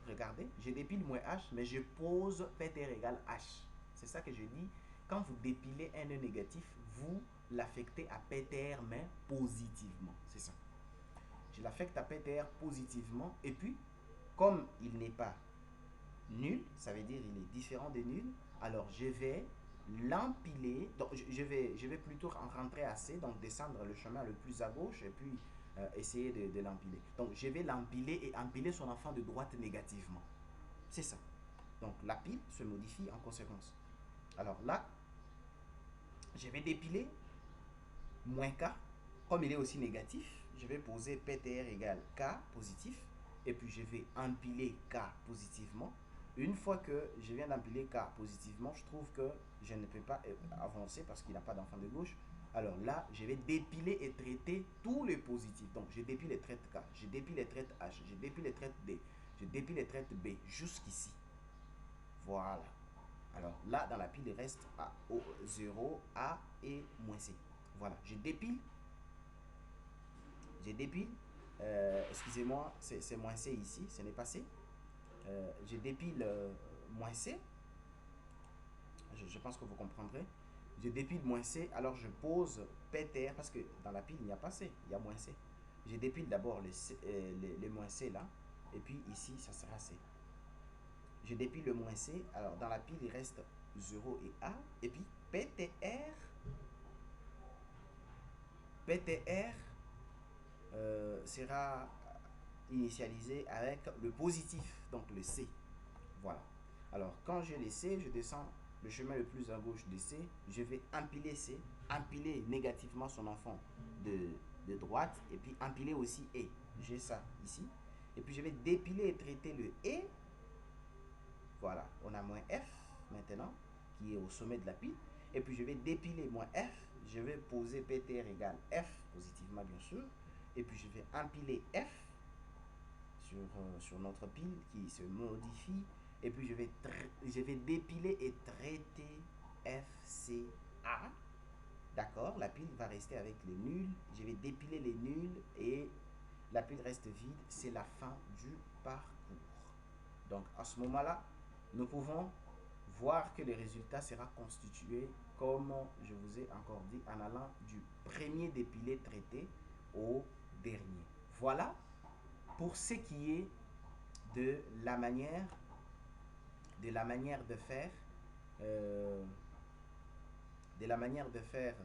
regardez, je dépile moins H, mais je pose PTR égale H. C'est ça que je dis. Quand vous dépilez un nœud négatif, vous l'affectez à PTR, mais positivement. C'est ça. Je l'affecte à PTR positivement. Et puis, comme il n'est pas nul, ça veut dire il est différent de nul, alors je vais l'empiler. Donc, je vais plutôt rentrer à C, donc descendre le chemin le plus à gauche et puis essayer de l'empiler. Donc, je vais l'empiler et empiler son enfant de droite négativement. C'est ça. Donc, la pile se modifie en conséquence. Alors là, je vais dépiler moins K. Comme il est aussi négatif, je vais poser PTR égale K positif. Et puis, je vais empiler K positivement. Une fois que je viens d'empiler K positivement, je trouve que je ne peux pas avancer parce qu'il n'a pas d'enfant de gauche. Alors là, je vais dépiler et traiter tous les positifs. Donc, je dépile et traite K, je dépile et traite H, je dépile et traite D, Je dépile et traite B jusqu'ici. Voilà. Alors là, dans la pile, il reste A, O, 0, A et moins C. Voilà, je dépile. Je dépile. Excusez-moi, c'est moins C ici, ce n'est pas C. Je dépile moins C. Je pense que vous comprendrez. Je dépile moins C, alors je pose PTR parce que dans la pile, il n'y a pas C, il y a moins C. Je dépile d'abord les moins C là, et puis ici, ça sera C. Je dépile le moins C, alors dans la pile, il reste 0 et A, et puis PTR sera initialisé avec le positif, donc le C. Voilà. Alors, quand j'ai les C, je descends le chemin le plus à gauche de C, je vais empiler C, empiler négativement son enfant de droite, et puis empiler aussi E. J'ai ça ici. Et puis je vais dépiler et traiter le E. Voilà, on a moins F maintenant, qui est au sommet de la pile. Et puis je vais dépiler moins F, je vais poser PTR égale F, positivement bien sûr. Et puis je vais empiler F sur notre pile qui se modifie. Et puis je vais dépiler et traiter FCA. D'accord, la pile va rester avec les nuls. Je vais dépiler les nuls et la pile reste vide. C'est la fin du parcours. Donc à ce moment-là, nous pouvons voir que le résultat sera constitué, comme je vous ai encore dit, en allant du premier dépilé traité au dernier. Voilà pour ce qui est de la manière de faire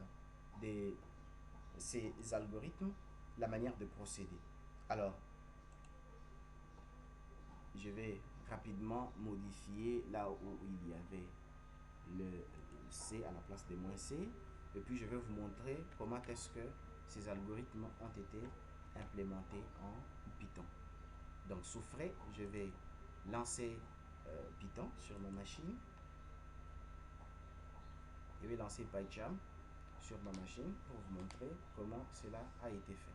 ces algorithmes, la manière de procéder. Alors, je vais rapidement modifier là où il y avait le C à la place de moins C, et puis je vais vous montrer comment est-ce que ces algorithmes ont été implémentés en Python. Donc sous Frais, je vais lancer Python sur ma machine. Je vais lancer PyCharm sur ma machine pour vous montrer comment cela a été fait.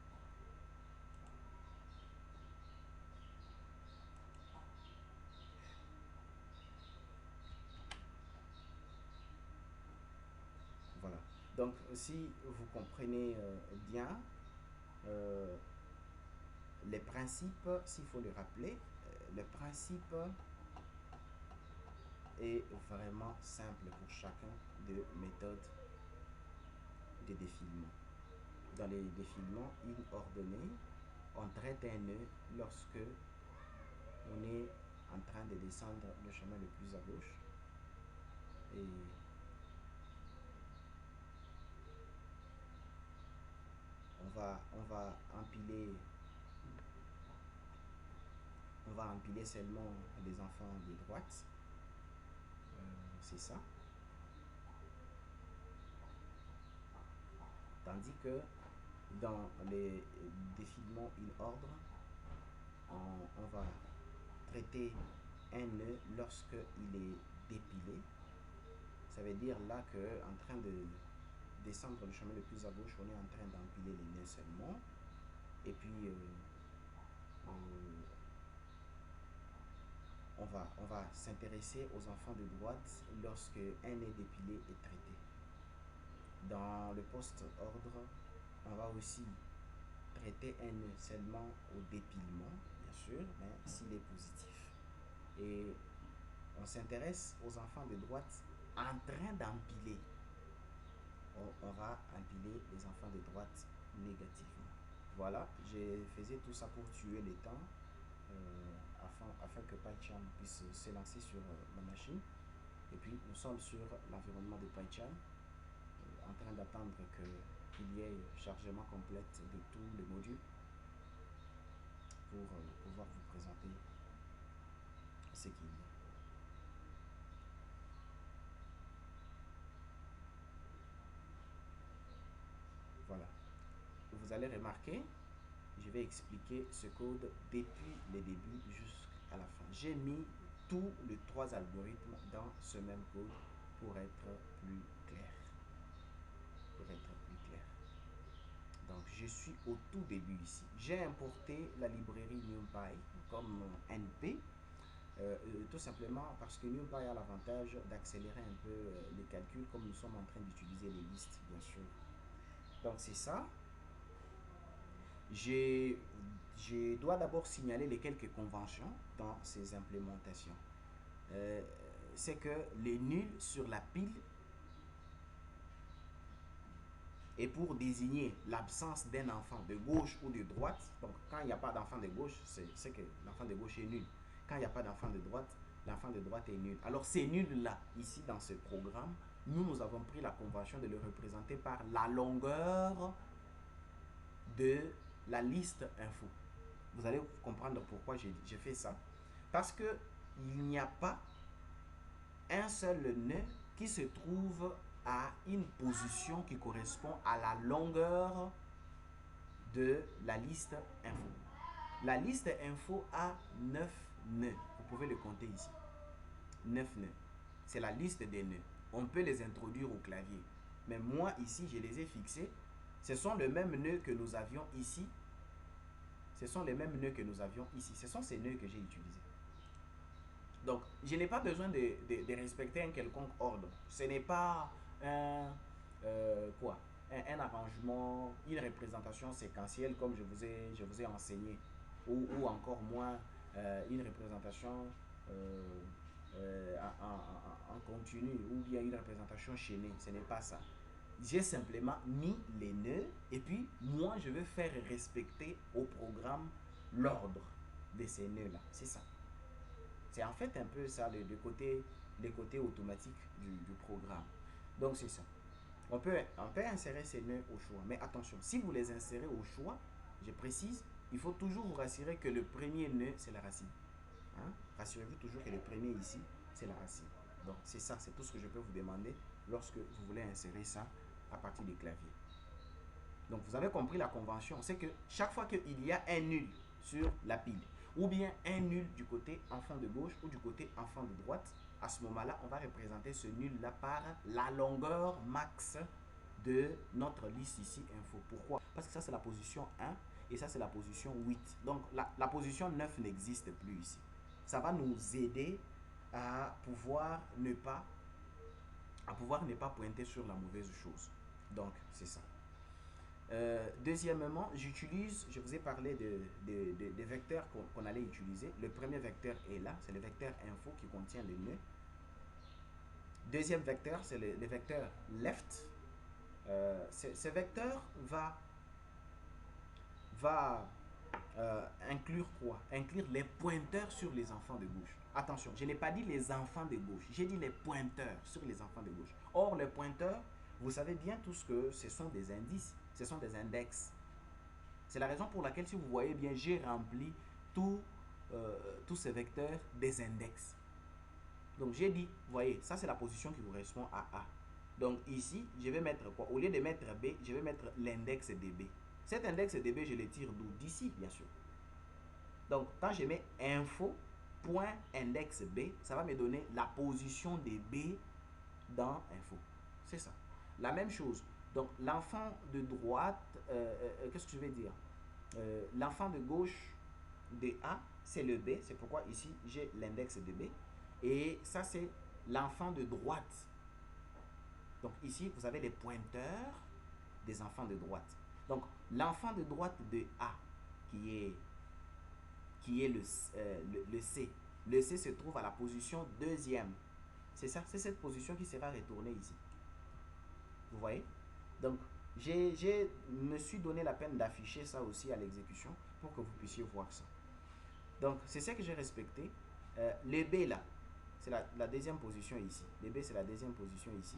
Voilà. Donc si vous comprenez bien les principes, s'il faut les rappeler, le principe est vraiment simple pour chacun des méthodes de défilement. Dans les défilements inordonnés, on traite un nœud lorsque on est en train de descendre le chemin le plus à gauche et on va empiler seulement les enfants de droite. C'est ça. Tandis que dans les défilements in ordre, on va traiter un nœud lorsque il est dépilé. Ça veut dire là que en train de descendre le chemin le plus à gauche, on est en train d'empiler les nœuds seulement. Et puis on va s'intéresser aux enfants de droite lorsque un nœud dépilé est traité. Dans le post-ordre, on va aussi traiter un nœud seulement au dépilement, bien sûr, mais s'il est positif. Et on s'intéresse aux enfants de droite en train d'empiler. On va empiler les enfants de droite négativement. Voilà, je faisais tout ça pour tuer les temps afin que PyCharm puisse s'élancer sur ma machine. Et puis nous sommes sur l'environnement de PyCharm en train d'attendre qu'il y ait chargement complète de tous les modules pour pouvoir vous présenter ce qu'il y a. Voilà. Vous allez remarquer, je vais expliquer ce code depuis le début jusqu'à la fin. J'ai mis tous les trois algorithmes dans ce même code pour être plus clair. Donc, je suis au tout début ici. J'ai importé la librairie NumPy comme NP, tout simplement parce que NumPy a l'avantage d'accélérer un peu les calculs comme nous sommes en train d'utiliser les listes, bien sûr. Donc, c'est ça. Je dois d'abord signaler les quelques conventions dans ces implémentations. C'est que les nuls sur la pile est pour désigner l'absence d'un enfant de gauche ou de droite. Donc, quand il n'y a pas d'enfant de gauche, c'est que l'enfant de gauche est nul. Quand il n'y a pas d'enfant de droite, l'enfant de droite est nul. Alors, ces nuls-là, ici dans ce programme, nous avons pris la convention de le représenter par la longueur de la liste info. Vous allez comprendre pourquoi j'ai fait ça. Parce que il n'y a pas un seul nœud qui se trouve à une position qui correspond à la longueur de la liste info. La liste info a 9 nœuds. Vous pouvez le compter ici. 9 nœuds. C'est la liste des nœuds. On peut les introduire au clavier. Mais moi, ici, je les ai fixés. Ce sont les mêmes nœuds que nous avions ici. Ce sont les mêmes nœuds que nous avions ici. Ce sont ces nœuds que j'ai utilisés. Donc, je n'ai pas besoin de respecter un quelconque ordre. Ce n'est pas un, un arrangement, une représentation séquentielle comme je vous ai enseigné. Ou encore moins une représentation en continu ou bien une représentation chaînée. Ce n'est pas ça. J'ai simplement mis les nœuds et puis moi je veux faire respecter au programme l'ordre de ces nœuds-là. C'est ça. C'est en fait un peu ça, les côtés automatiques du programme. Donc c'est ça. On peut insérer ces nœuds au choix. Mais attention, si vous les insérez au choix, je précise, il faut toujours vous rassurer que le premier nœud, c'est la racine. Hein? Rassurez-vous toujours que le premier ici, c'est la racine. Donc c'est ça, c'est tout ce que je peux vous demander lorsque vous voulez insérer ça à partir du clavier. Donc vous avez compris la convention, c'est que chaque fois qu'il y a un nul sur la pile, ou bien un nul du côté enfant de gauche ou du côté enfant de droite, à ce moment-là, on va représenter ce nul-là par la longueur max de notre liste ici info. Pourquoi? Parce que ça c'est la position 1 et ça c'est la position 8. Donc la position 9 n'existe plus ici. Ça va nous aider à pouvoir ne pas pointer sur la mauvaise chose. Donc c'est ça. Deuxièmement, je vous ai parlé des vecteurs qu'on allait utiliser. Le premier vecteur est là, c'est le vecteur info qui contient les nœuds. Deuxième vecteur, c'est le vecteur left. Ce vecteur va inclure quoi? Inclure les pointeurs sur les enfants de gauche. Attention, je n'ai pas dit les enfants de gauche, j'ai dit les pointeurs sur les enfants de gauche. Or, les pointeurs, vous savez bien tous que ce sont des indices, ce sont des index. C'est la raison pour laquelle, si vous voyez bien, j'ai rempli tous ces vecteurs des index. Donc, j'ai dit, vous voyez, ça c'est la position qui correspond à A. Donc, ici, je vais mettre quoi? Au lieu de mettre B, je vais mettre l'index DB. Cet index DB, je le tire d'où? D'ici, bien sûr. Donc, quand je mets info.index B, ça va me donner la position des B dans info. C'est ça. La même chose. Donc, l'enfant de droite, qu'est-ce que je vais dire? L'enfant de gauche de A, c'est le B. C'est pourquoi ici, j'ai l'index de B. Et ça, c'est l'enfant de droite. Donc, ici, vous avez les pointeurs des enfants de droite. Donc, l'enfant de droite de A, qui est le C. Le C se trouve à la position deuxième. C'est ça, c'est cette position qui sera retournée ici. Vous voyez? Donc, je me suis donné la peine d'afficher ça aussi à l'exécution pour que vous puissiez voir ça. Donc, c'est ça que j'ai respecté. Les B là, c'est la deuxième position ici. Les B, c'est la deuxième position ici.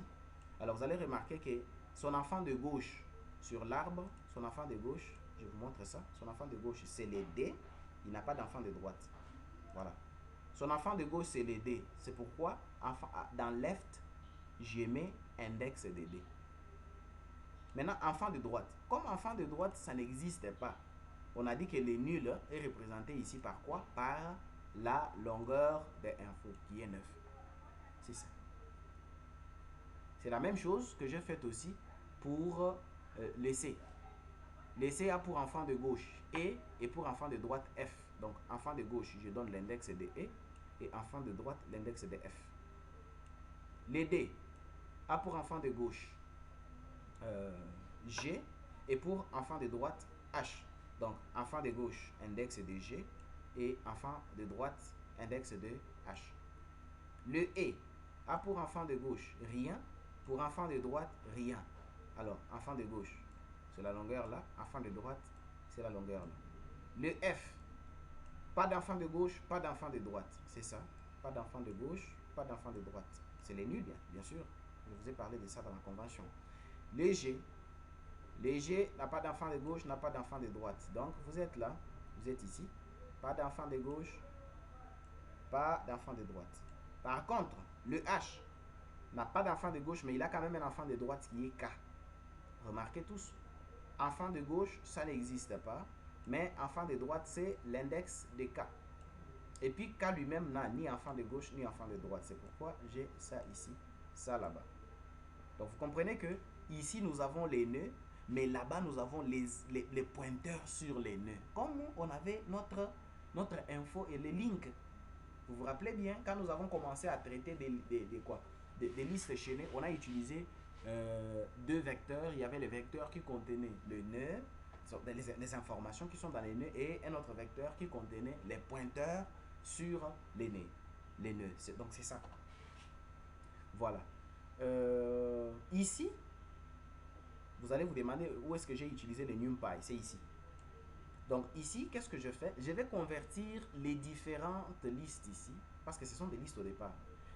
Alors, vous allez remarquer que son enfant de gauche sur l'arbre, son enfant de gauche, je vous montre ça, son enfant de gauche, c'est les D. Il n'a pas d'enfant de droite. Voilà. Son enfant de gauche, c'est les D. C'est pourquoi, dans left, je mets index de D. Maintenant, enfant de droite. Comme enfant de droite, ça n'existe pas. On a dit que le nul est représenté ici par quoi? Par la longueur de info, qui est 9. C'est ça. C'est la même chose que j'ai fait aussi pour le C. Les C a pour enfant de gauche E et pour enfant de droite F. Donc, enfant de gauche, je donne l'index de E et enfant de droite, l'index de F. Les D a pour enfant de gauche G et pour enfant de droite H. Donc, enfant de gauche, index de G et enfant de droite, index de H. Le E a pour enfant de gauche rien, pour enfant de droite rien. Alors, enfant de gauche, c'est la longueur là, enfant de droite, c'est la longueur là. Le F, pas d'enfant de gauche, pas d'enfant de droite, c'est ça. Pas d'enfant de gauche, pas d'enfant de droite. C'est les nuls, bien sûr. Je vous ai parlé de ça dans la convention. Le G n'a pas d'enfant de gauche, n'a pas d'enfant de droite. Donc, vous êtes là, vous êtes ici. Pas d'enfant de gauche, pas d'enfant de droite. Par contre, le H n'a pas d'enfant de gauche, mais il a quand même un enfant de droite qui est K. Remarquez tous, enfant de gauche, ça n'existe pas, mais enfant de droite, c'est l'index de K. Et puis K lui-même n'a ni enfant de gauche ni enfant de droite. C'est pourquoi j'ai ça ici, ça là-bas. Donc vous comprenez que ici nous avons les nœuds, mais là-bas nous avons les pointeurs sur les nœuds. Comme on avait notre info et les links. Vous vous rappelez bien, quand nous avons commencé à traiter des listes chaînées, on a utilisé deux vecteurs. Il y avait le vecteur qui contenait le nœud, les informations qui sont dans les nœuds, et un autre vecteur qui contenait les pointeurs sur les nœuds. Donc c'est ça. Voilà. Ici, vous allez vous demander où est-ce que j'ai utilisé le NumPy. C'est ici. Donc ici, qu'est-ce que je fais? Je vais convertir les différentes listes ici, parce que ce sont des listes au départ.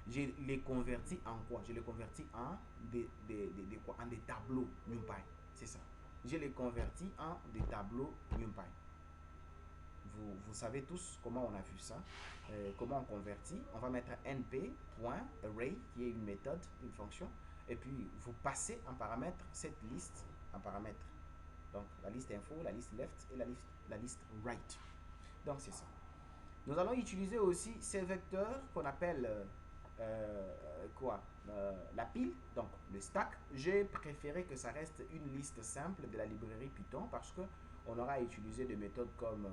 Je les convertis en quoi? Je les convertis en en des tableaux NumPy. C'est ça. Je les convertis en des tableaux NumPy. Vous savez tous comment on a vu ça. Comment on convertit. On va mettre np.array, qui est une méthode, une fonction. Et puis, vous passez en paramètre cette liste en paramètre. Donc, la liste info, la liste left et la liste right. Donc, c'est ça. Nous allons utiliser aussi ces vecteurs qu'on appelle la pile, donc le stack. J'ai préféré que ça reste une liste simple de la librairie Python parce que on aura utilisé des méthodes comme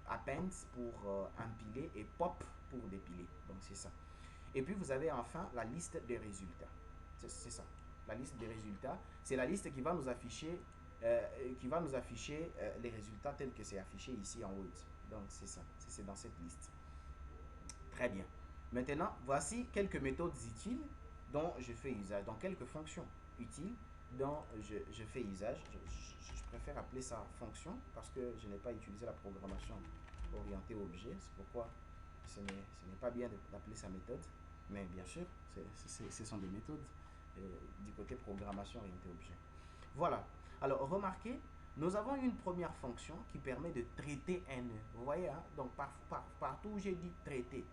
append pour empiler et pop pour dépiler. Donc, c'est ça. Et puis, vous avez enfin la liste des résultats. C'est ça. La liste des résultats, c'est la liste qui va nous afficher, les résultats tels que c'est affiché ici en haut. Donc, c'est ça. C'est dans cette liste. Très bien. Maintenant, voici quelques méthodes utiles dont je fais usage. Donc, quelques fonctions utiles dont je fais usage. Je préfère appeler ça fonction parce que je n'ai pas utilisé la programmation orientée objet. C'est pourquoi ce n'est pas bien d'appeler ça méthode. Mais bien sûr, ce sont des méthodes du côté programmation orientée objet. Voilà. Alors, remarquez, nous avons une première fonction qui permet de traiter un nœud. Vous voyez, hein? Donc, partout où j'ai dit traiter.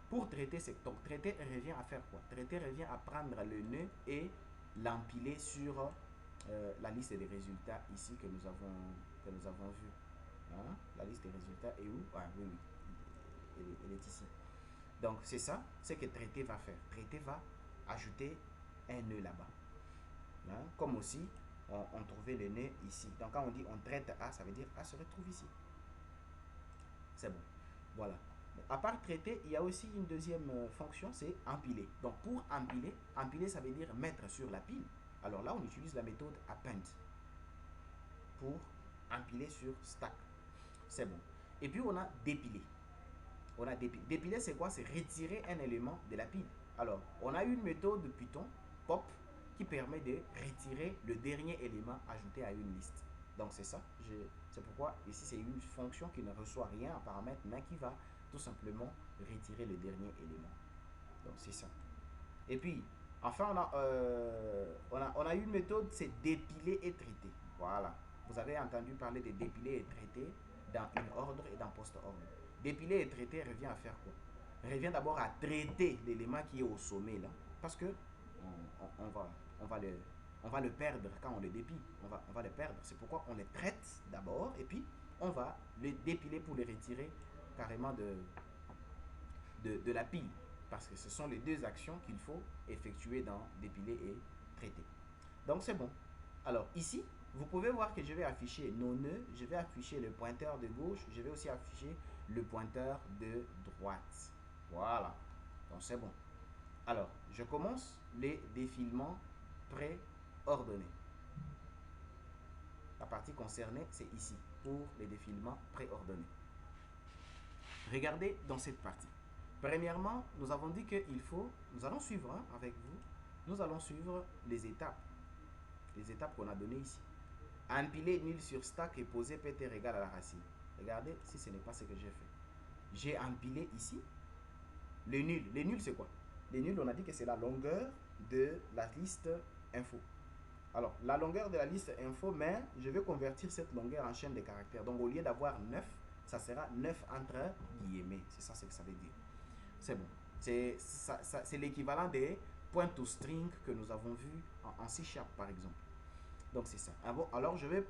Pour traiter, donc traiter revient à faire quoi? Traiter revient à prendre le nœud et l'empiler sur la liste des résultats ici que nous avons vu. Hein? La liste des résultats est où? Ah, oui, elle est ici. Donc, c'est ça, c'est que traiter va faire. Traiter va ajouter un nœud là-bas. Hein? Comme aussi, on trouvait le nœud ici. Donc, quand on dit on traite A, ça veut dire A se retrouve ici. C'est bon. Voilà. À part traiter, il y a aussi une deuxième fonction, c'est empiler. Donc, pour empiler, ça veut dire mettre sur la pile. Alors là, on utilise la méthode append pour empiler sur stack. C'est bon. Et puis, on a dépiler. Dépiler, c'est quoi? C'est retirer un élément de la pile. Alors, on a une méthode Python, pop, qui permet de retirer le dernier élément ajouté à une liste. Donc, c'est ça. C'est pourquoi ici, c'est une fonction qui ne reçoit rien en paramètre, mais qui va tout simplement retirer le dernier élément. Donc, c'est ça. Et puis, enfin, on a une méthode, c'est dépiler et traiter. Voilà. Vous avez entendu parler de dépiler et traiter dans in-ordre et dans post-ordre. Dépiler et traiter revient à faire quoi? Revient d'abord à traiter l'élément qui est au sommet là, parce que on va le perdre quand on le dépile. On va le perdre. C'est pourquoi on les traite d'abord et puis on va le dépiler pour le retirer carrément de la pile. Parce que ce sont les deux actions qu'il faut effectuer dans dépiler et traiter. Donc c'est bon. Alors ici, vous pouvez voir que je vais afficher nos nœuds, je vais afficher le pointeur de gauche, je vais aussi afficher le pointeur de droite. Voilà, donc c'est bon. Alors, je commence les défilements préordonnés. La partie concernée, c'est ici, pour les défilements préordonnés. Regardez dans cette partie. Premièrement, nous avons dit qu'il faut, nous allons suivre avec vous, nous allons suivre les étapes qu'on a données ici. Empiler nul sur stack et poser PT égale à la racine. Regardez si ce n'est pas ce que j'ai fait. J'ai empilé ici le nul. Le nul, c'est quoi? Le nul, on a dit que c'est la longueur de la liste info. Alors, la longueur de la liste info, mais je vais convertir cette longueur en chaîne de caractères. Donc, au lieu d'avoir 9, ça sera 9 entre guillemets. C'est ça ce que ça veut dire. C'est bon. C'est l'équivalent des point to string que nous avons vu en C#, par exemple. Donc, c'est ça. Alors, je vais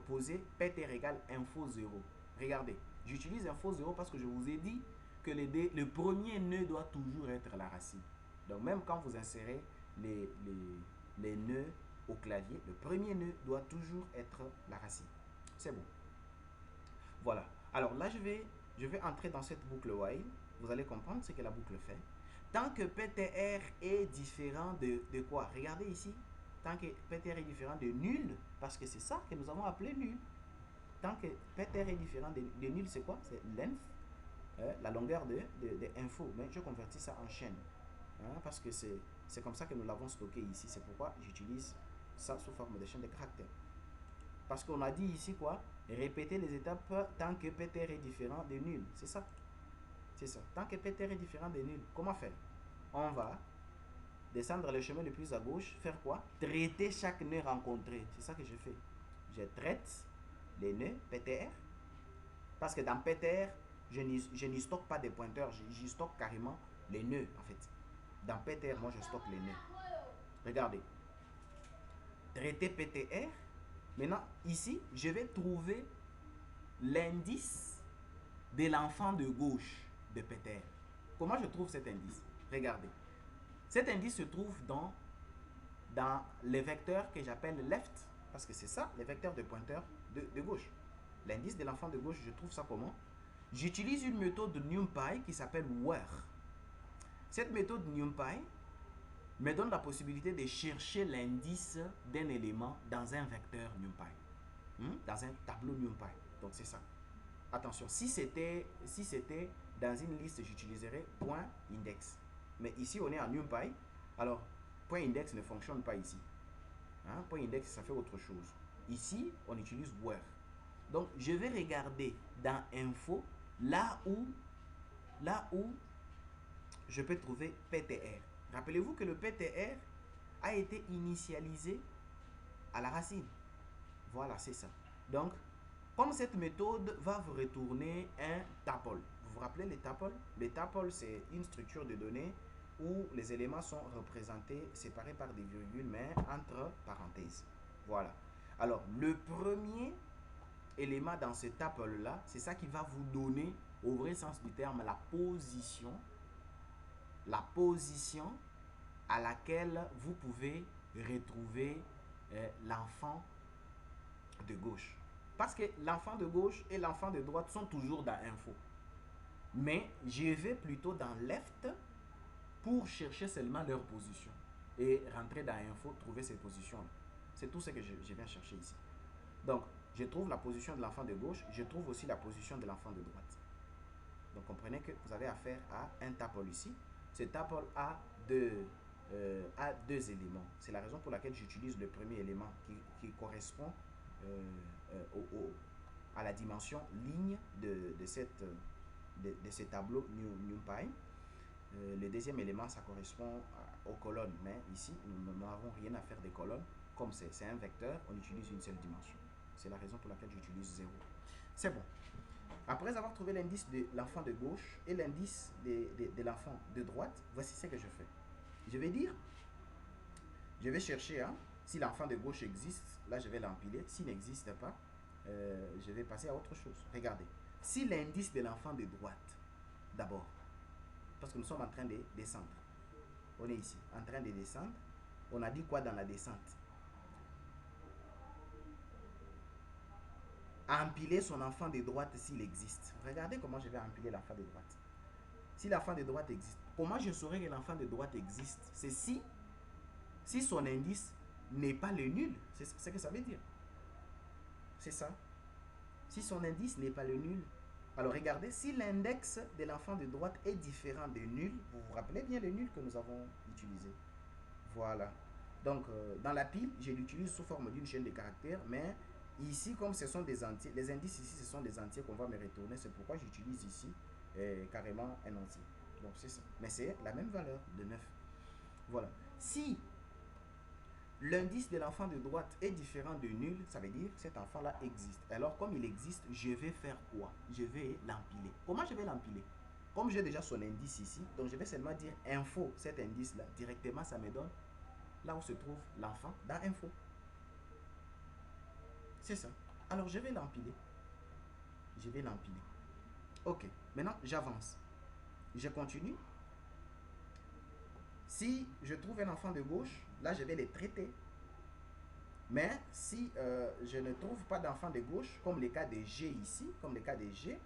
poser pt égale info 0. Regardez, j'utilise info 0 parce que je vous ai dit que le premier nœud doit toujours être la racine. Donc, même quand vous insérez les nœuds au clavier, le premier nœud doit toujours être la racine. C'est bon. Voilà. Alors là, je vais entrer dans cette boucle while. Vous allez comprendre ce que la boucle fait. Tant que PTR est différent de quoi? Regardez ici. Tant que PTR est différent de nul, parce que c'est ça que nous avons appelé nul. Tant que PTR est différent de nul, c'est quoi? C'est length, la longueur de info. Mais je convertis ça en chaîne. Parce que c'est comme ça que nous l'avons stocké ici. C'est pourquoi j'utilise ça sous forme de chaîne de caractères. Parce qu'on a dit ici quoi? Répéter les étapes tant que PTR est différent de nul. C'est ça. C'est ça. Tant que PTR est différent de nul. Comment faire? On va descendre le chemin le plus à gauche. Faire quoi? Traiter chaque nœud rencontré. C'est ça que je fais. Je traite les nœuds PTR. Parce que dans PTR, je n'y stocke pas des pointeurs. J'y stocke carrément les nœuds en fait. Dans PTR, moi je stocke les nœuds. Regardez. Traiter PTR. Maintenant, ici, je vais trouver l'indice de l'enfant de gauche de PTR. Comment je trouve cet indice? Regardez. Cet indice se trouve dans les vecteurs que j'appelle left, parce que c'est ça, les vecteurs de pointeur de gauche. L'indice de l'enfant de gauche, je trouve ça comment? J'utilise une méthode de NumPy qui s'appelle where. Cette méthode NumPy me donne la possibilité de chercher l'indice d'un élément dans un vecteur NumPy, dans un tableau NumPy. Donc c'est ça. Attention, si c'était dans une liste, j'utiliserais .index. Mais ici, on est en NumPy. Alors, .index ne fonctionne pas ici. .index, ça fait autre chose. Ici, on utilise where. Donc, je vais regarder dans info là où je peux trouver PTR. Rappelez-vous que le PTR a été initialisé à la racine. Voilà, c'est ça. Donc, comme cette méthode va vous retourner un tuple. Vous vous rappelez les tuples? Les tuples, c'est une structure de données où les éléments sont représentés, séparés par des virgules, mais entre parenthèses. Voilà. Alors, le premier élément dans ce tuple-là, c'est ça qui va vous donner, au vrai sens du terme, la position à laquelle vous pouvez retrouver l'enfant de gauche. Parce que l'enfant de gauche et l'enfant de droite sont toujours dans info. Mais je vais plutôt dans left pour chercher seulement leur position. Et rentrer dans info, trouver ces positions-là. C'est tout ce que je viens chercher ici. Donc, je trouve la position de l'enfant de gauche, je trouve aussi la position de l'enfant de droite. Donc, comprenez que vous avez affaire à un tuple ici. Ce tuple a deux éléments. C'est la raison pour laquelle j'utilise le premier élément qui correspond à la dimension ligne de ce tableau NumPy. Le deuxième élément, ça correspond aux colonnes. Mais ici, nous n'avons rien à faire des colonnes. Comme c'est un vecteur, on utilise une seule dimension. C'est la raison pour laquelle j'utilise 0. C'est bon. Après avoir trouvé l'indice de l'enfant de gauche et l'indice de l'enfant de droite, voici ce que je fais. Je vais chercher si l'enfant de gauche existe, là je vais l'empiler. S'il n'existe pas, je vais passer à autre chose. Regardez, si l'indice de l'enfant de droite, d'abord, parce que nous sommes en train de descendre, on est ici, en train de descendre, on a dit quoi dans la descente? empiler son enfant de droite s'il existe. Regardez comment je vais empiler l'enfant de droite. Si l'enfant de droite existe, comment je saurais que l'enfant de droite existe? C'est si son indice n'est pas le nul. C'est ce que ça veut dire. C'est ça. Si son indice n'est pas le nul. Alors regardez, si l'index de l'enfant de droite est différent de nul, vous vous rappelez bien le nul que nous avons utilisé. Voilà. Donc, dans la pile, je l'utilise sous forme d'une chaîne de caractères, mais ici, comme ce sont des entiers, les indices ici, ce sont des entiers qu'on va me retourner. C'est pourquoi j'utilise ici carrément un entier. Donc, c'est ça. Mais c'est la même valeur de 9. Voilà. Si l'indice de l'enfant de droite est différent de nul, ça veut dire que cet enfant-là existe. Alors, comme il existe, je vais faire quoi? Je vais l'empiler. Comment je vais l'empiler? Comme j'ai déjà son indice ici, donc je vais seulement dire info, cet indice-là. Directement, ça me donne là où se trouve l'enfant dans info. C'est ça. Alors, je vais l'empiler. Je vais l'empiler. Ok. Maintenant, j'avance. Je continue. Si je trouve un enfant de gauche, là, je vais les traiter. Mais si je ne trouve pas d'enfant de gauche, comme les cas de G ici, comme les cas de G,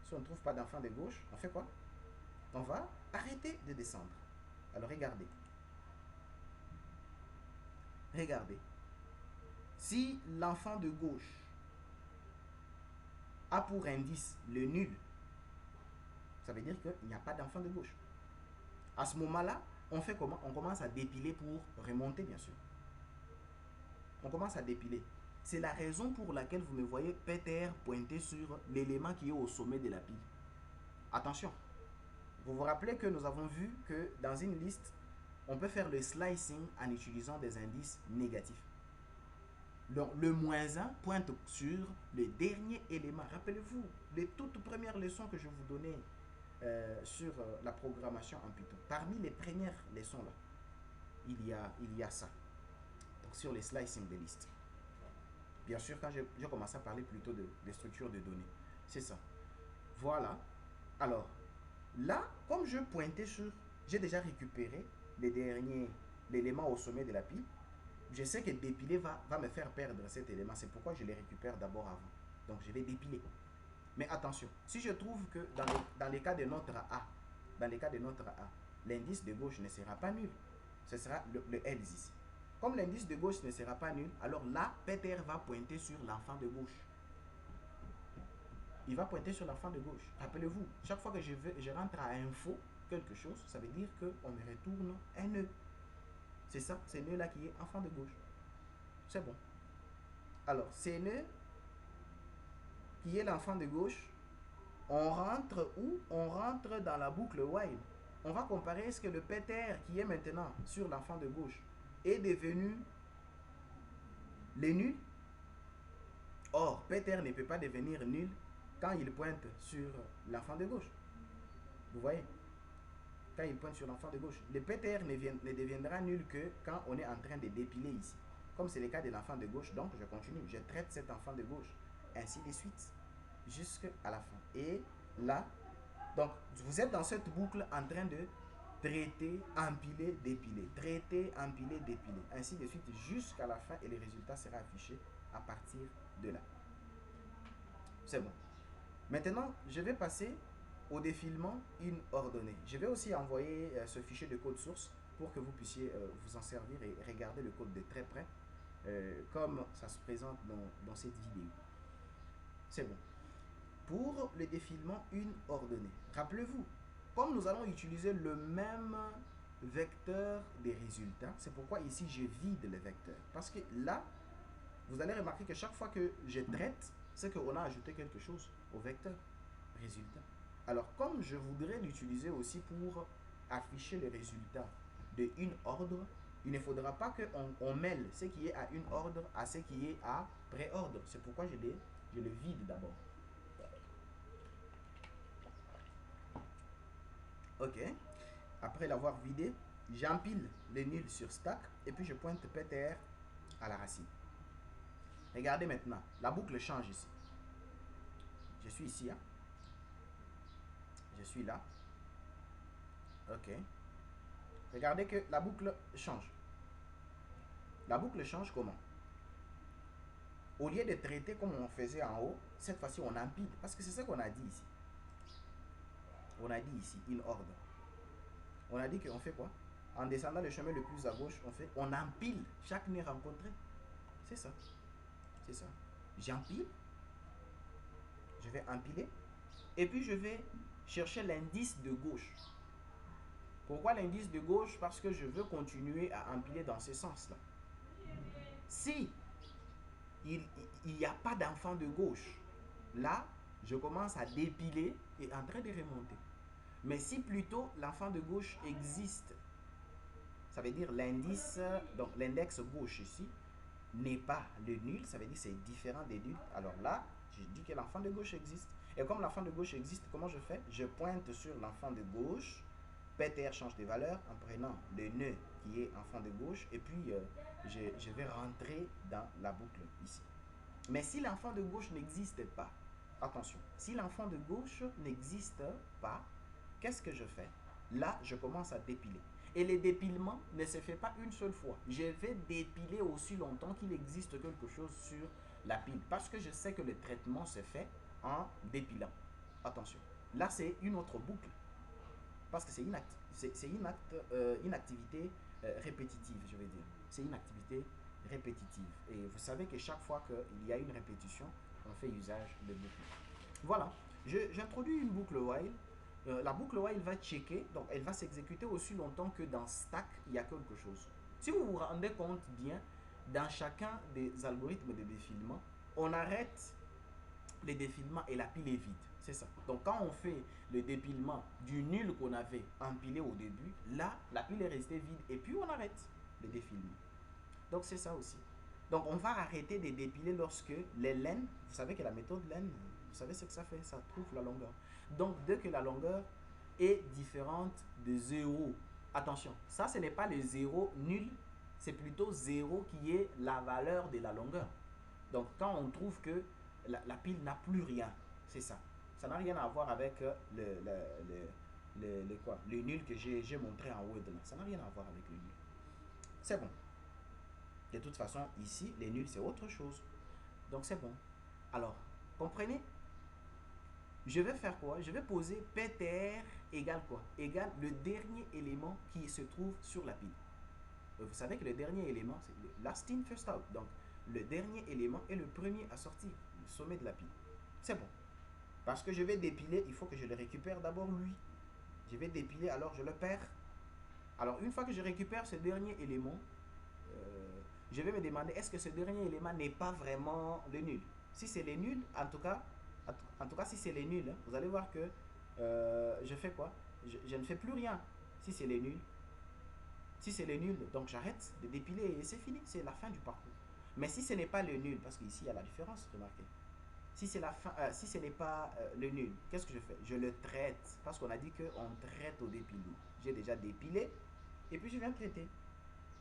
si on ne trouve pas d'enfant de gauche, on fait quoi? On va arrêter de descendre. Alors, regardez. Regardez. Si l'enfant de gauche a pour indice le nul, ça veut dire qu'il n'y a pas d'enfant de gauche. À ce moment-là, on fait comment? On commence à dépiler pour remonter, bien sûr. On commence à dépiler. C'est la raison pour laquelle vous me voyez Peter pointer sur l'élément qui est au sommet de la pile. Attention, vous vous rappelez que nous avons vu que dans une liste, on peut faire le slicing en utilisant des indices négatifs. Donc, le moins 1 pointe sur le dernier élément. Rappelez-vous, les toutes premières leçons que je vous donnais sur la programmation en Python. Parmi les premières leçons là, il y a ça. Donc, sur les slicing des listes. Bien sûr, quand je commence à parler plutôt de structure de données. C'est ça. Voilà. Alors, là, comme je pointais sur... J'ai déjà récupéré l'élément au sommet de la pile. Je sais que dépiler va me faire perdre cet élément. C'est pourquoi je les récupère d'abord avant. Donc, je vais dépiler. Mais attention, si je trouve que dans les cas de notre A, l'indice de gauche ne sera pas nul. Ce sera le L ici. Comme l'indice de gauche ne sera pas nul, alors là, Peter va pointer sur l'enfant de gauche. Il va pointer sur l'enfant de gauche. Rappelez-vous, chaque fois que je rentre à info, quelque chose, ça veut dire qu'on me retourne un nœud. C'est ça, c'est nœud là qui est enfant de gauche. C'est bon. Alors, c'est nœud qui est l'enfant de gauche. On rentre où? On rentre dans la boucle while. On va comparer est-ce que le Peter qui est maintenant sur l'enfant de gauche est devenu le nul. Or, Peter ne peut pas devenir nul quand il pointe sur l'enfant de gauche. Vous voyez? Quand il pointe sur l'enfant de gauche. Le Peter ne deviendra nul que quand on est en train de dépiler ici. Comme c'est le cas de l'enfant de gauche, donc je continue. Je traite cet enfant de gauche. Ainsi de suite. Jusqu'à la fin. Et là, donc vous êtes dans cette boucle en train de traiter, empiler, dépiler. Traiter, empiler, dépiler. Ainsi de suite jusqu'à la fin et le résultat sera affiché à partir de là. C'est bon. Maintenant, je vais passer au défilement inordonné. Je vais aussi envoyer ce fichier de code source pour que vous puissiez vous en servir et regarder le code de très près comme ça se présente dans cette vidéo. C'est bon. Pour le défilement inordonné, rappelez-vous, comme nous allons utiliser le même vecteur des résultats, c'est pourquoi ici je vide le vecteur. Parce que là, vous allez remarquer que chaque fois que je traite, c'est qu'on a ajouté quelque chose au vecteur résultat. Alors, comme je voudrais l'utiliser aussi pour afficher les résultats de une ordre, il ne faudra pas qu'on mêle ce qui est à une ordre à ce qui est à pré-ordre. C'est pourquoi je le vide d'abord. Ok. Après l'avoir vidé, j'empile les nuls sur stack et puis je pointe PTR à la racine. Regardez maintenant, la boucle change ici. Je suis ici, hein. Je suis là. Ok. Regardez que la boucle change. La boucle change comment? Au lieu de traiter comme on faisait en haut, cette fois-ci on empile. Parce que c'est ce qu'on a dit ici. On a dit ici, in order. On a dit qu'on fait quoi? En descendant le chemin le plus à gauche, on empile chaque nœud rencontré. C'est ça. C'est ça. J'empile. Je vais empiler. Et puis je vais chercher l'indice de gauche. Pourquoi l'indice de gauche? Parce que je veux continuer à empiler dans ce sens-là. Si il n'y a pas d'enfant de gauche, là, je commence à dépiler et en train de remonter. Mais si plutôt l'enfant de gauche existe, ça veut dire l'indice, donc l'index gauche ici, n'est pas le nul, ça veut dire c'est différent des nuls. Alors là, je dis que l'enfant de gauche existe. Et comme l'enfant de gauche existe, comment je fais? Je pointe sur l'enfant de gauche, PTR change de valeur en prenant le nœud qui est enfant de gauche, et puis je vais rentrer dans la boucle ici. Mais si l'enfant de gauche n'existe pas, attention, si l'enfant de gauche n'existe pas, qu'est-ce que je fais? Là, je commence à dépiler. Et le dépilement ne se fait pas une seule fois. Je vais dépiler aussi longtemps qu'il existe quelque chose sur la pile. Parce que je sais que le traitement se fait en dépilant. Attention. Là, c'est une autre boucle. Parce que c'est une activité répétitive, je vais dire. C'est une activité répétitive. Et vous savez que chaque fois qu'il y a une répétition, on fait usage de boucle. Voilà. J'introduis une boucle while. La boucle while va checker, donc elle va s'exécuter aussi longtemps que dans stack, il y a quelque chose. Si vous vous rendez compte bien, dans chacun des algorithmes de défilement, on arrête les défilements et la pile est vide. C'est ça. Donc quand on fait le dépilement du nul qu'on avait empilé au début, là, la pile est restée vide et puis on arrête le défilement. Donc c'est ça aussi. Donc on va arrêter de dépiler lorsque les len, vous savez que la méthode len, vous savez ce que ça fait, ça trouve la longueur. Donc dès que la longueur est différente de 0, attention, ça ce n'est pas le 0 nul, c'est plutôt 0 qui est la valeur de la longueur. Donc quand on trouve que la pile n'a plus rien, c'est ça. Ça n'a rien à voir avec le nul que j'ai montré en haut de là. Ça n'a rien à voir avec le nul. C'est bon. De toute façon, ici, les nuls, c'est autre chose. Donc, c'est bon. Alors, comprenez? Je vais faire quoi? Je vais poser PTR égale quoi? Égale le dernier élément qui se trouve sur la pile. Vous savez que le dernier élément, c'est le last in, first out. Donc, le dernier élément est le premier à sortir, le sommet de la pile. C'est bon. Parce que je vais dépiler, il faut que je le récupère d'abord lui. Je vais dépiler, alors je le perds. Alors, une fois que je récupère ce dernier élément, je vais me demander est-ce que ce dernier élément n'est pas vraiment le nul. Si c'est le nul, en tout cas si c'est le nul, vous allez voir que je fais quoi? Je ne fais plus rien si c'est le nul. Si c'est le nul, donc j'arrête de dépiler et c'est fini, c'est la fin du parcours. Mais si ce n'est pas le nul, parce qu'ici il y a la différence, remarquez. Si c'est la fin, si ce n'est pas le nul, qu'est-ce que je fais? Je le traite, parce qu'on a dit qu'on traite au dépilement. J'ai déjà dépilé et puis je viens traiter.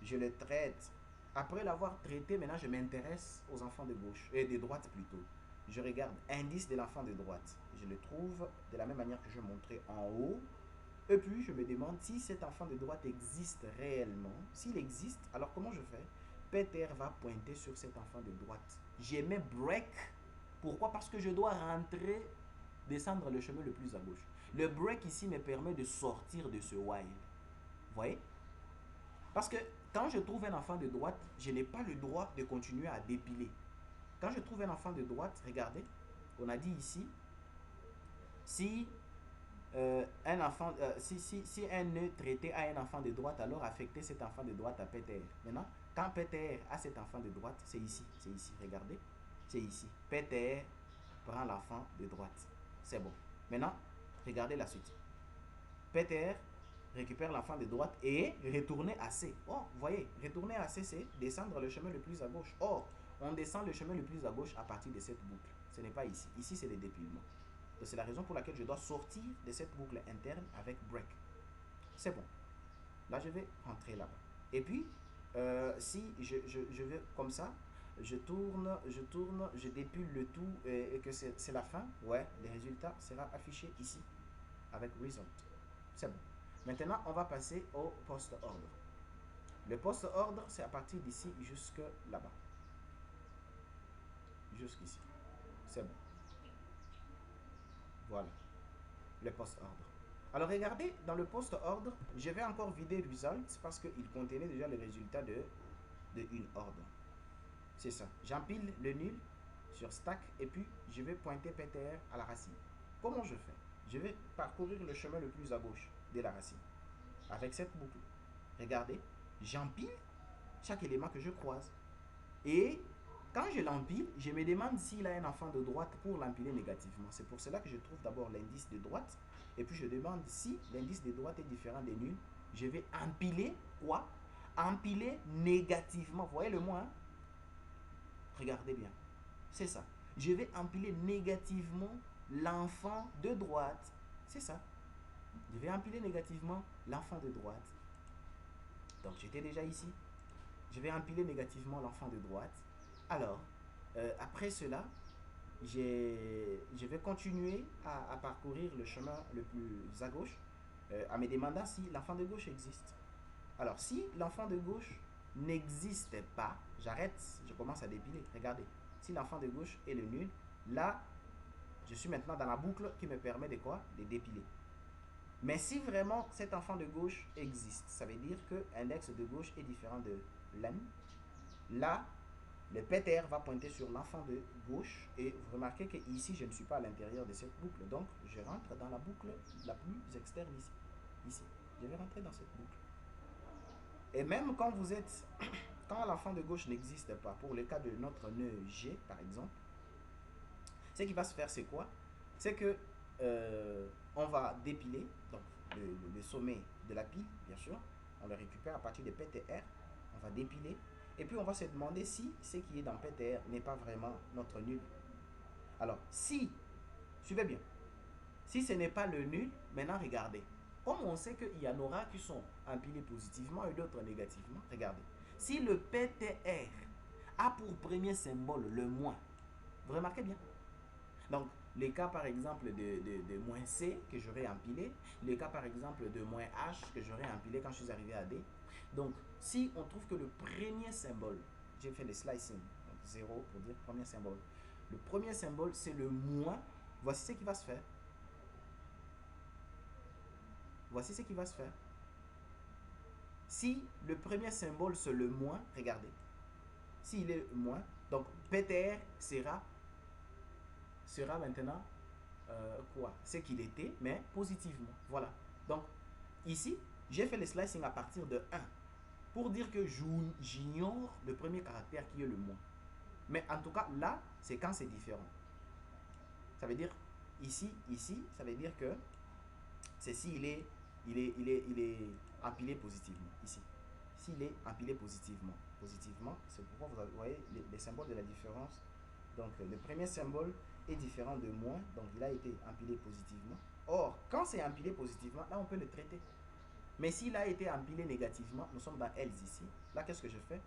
Je le traite. Après l'avoir traité, maintenant je m'intéresse aux enfants de gauche, et de droite plutôt. Je regarde indice de l'enfant de droite. Je le trouve de la même manière que je montrais en haut. Et puis je me demande si cet enfant de droite existe réellement. S'il existe, alors comment je fais? PTR va pointer sur cet enfant de droite. J'ai mis break. Pourquoi? Parce que je dois rentrer, descendre le chemin le plus à gauche. Le break ici me permet de sortir de ce while. Vous voyez? Parce que quand je trouve un enfant de droite, je n'ai pas le droit de continuer à dépiler. Quand je trouve un enfant de droite, regardez, on a dit ici, si si un nœud traité à un enfant de droite, alors affecter cet enfant de droite à PTR. Maintenant, quand PTR a cet enfant de droite, c'est ici, regardez, c'est ici. PTR prend l'enfant de droite. C'est bon. Maintenant, regardez la suite. PTR récupère l'enfant de droite et retourner à C. Oh, vous voyez, retourner à C, c'est descendre le chemin le plus à gauche. Or, on descend le chemin le plus à gauche à partir de cette boucle. Ce n'est pas ici. Ici, c'est le dépilement. C'est la raison pour laquelle je dois sortir de cette boucle interne avec break. C'est bon. Là, je vais rentrer là-bas. Et puis, si je vais comme ça, je tourne, je dépile le tout et que c'est la fin, ouais, le résultat sera affiché ici avec result. C'est bon. Maintenant, on va passer au post-ordre. Le post-ordre, c'est à partir d'ici jusque là-bas. jusqu'ici. C'est bon. Voilà, le post-ordre. Alors regardez, dans le post-ordre, je vais encore vider results parce qu'il contenait déjà les résultats de une ordre. C'est ça. J'empile le nul sur stack et puis je vais pointer PTR à la racine. Comment je fais? Je vais parcourir le chemin le plus à gauche de la racine avec cette boucle. Regardez, j'empile chaque élément que je croise. Et quand je l'empile, je me demande s'il a un enfant de droite pour l'empiler négativement. C'est pour cela que je trouve d'abord l'indice de droite. Et puis je demande si l'indice de droite est différent des nuls. Je vais empiler quoi? Empiler négativement. Vous voyez le mot, hein? Regardez bien. C'est ça. Je vais empiler négativement l'enfant de droite. C'est ça. Je vais empiler négativement l'enfant de droite. Donc j'étais déjà ici. Je vais empiler négativement l'enfant de droite. Alors, après cela, je vais continuer à parcourir le chemin le plus à gauche, en me demandant si l'enfant de gauche existe. Alors, si l'enfant de gauche n'existe pas, j'arrête, je commence à dépiler. Regardez, si l'enfant de gauche est le nul, là, je suis maintenant dans la boucle qui me permet de quoi? De dépiler. Mais si vraiment cet enfant de gauche existe, ça veut dire que l'index de gauche est différent de l'M. Là, le PTR va pointer sur l'enfant de gauche et vous remarquez que ici, je ne suis pas à l'intérieur de cette boucle. Donc, je rentre dans la boucle la plus externe ici. Ici, je vais rentrer dans cette boucle. Et même quand vous êtes, quand l'enfant de gauche n'existe pas, pour le cas de notre nœud G, par exemple, ce qui va se faire, c'est quoi? C'est que on va dépiler, donc le sommet de la pile, bien sûr, on le récupère à partir de PTR, on va dépiler, et puis on va se demander si ce qui est dans PTR n'est pas vraiment notre nul. Alors, si, suivez bien, si ce n'est pas le nul, maintenant regardez. Comme on sait qu'il y en aura qui sont empilés positivement et d'autres négativement, regardez. Si le PTR a pour premier symbole le moins, vous remarquez bien. Donc, les cas par exemple de moins C que j'aurais empilé, les cas par exemple de moins H que j'aurais empilé quand je suis arrivé à D. Donc, si on trouve que le premier symbole, j'ai fait le slicing, donc 0 pour dire premier symbole. Le premier symbole, c'est le moins. Voici ce qui va se faire. Voici ce qui va se faire. Si le premier symbole, c'est le moins, regardez. S'il est moins, donc PTR sera maintenant quoi? Ce qu'il était, mais positivement. Voilà. Donc, ici, j'ai fait le slicing à partir de 1 pour dire que j'ignore le premier caractère qui est le moins. Mais en tout cas, là, c'est quand c'est différent. Ça veut dire, ici, ça veut dire que c'est s'il est, il est empilé positivement, ici. S'il est empilé positivement. Positivement, c'est pourquoi vous voyez les symboles de la différence. Donc, le premier symbole est différent de moins, donc il a été empilé positivement. Or, quand c'est empilé positivement, là on peut le traiter. Mais s'il a été empilé négativement, nous sommes dans else ici. Là, qu'est-ce que je fais?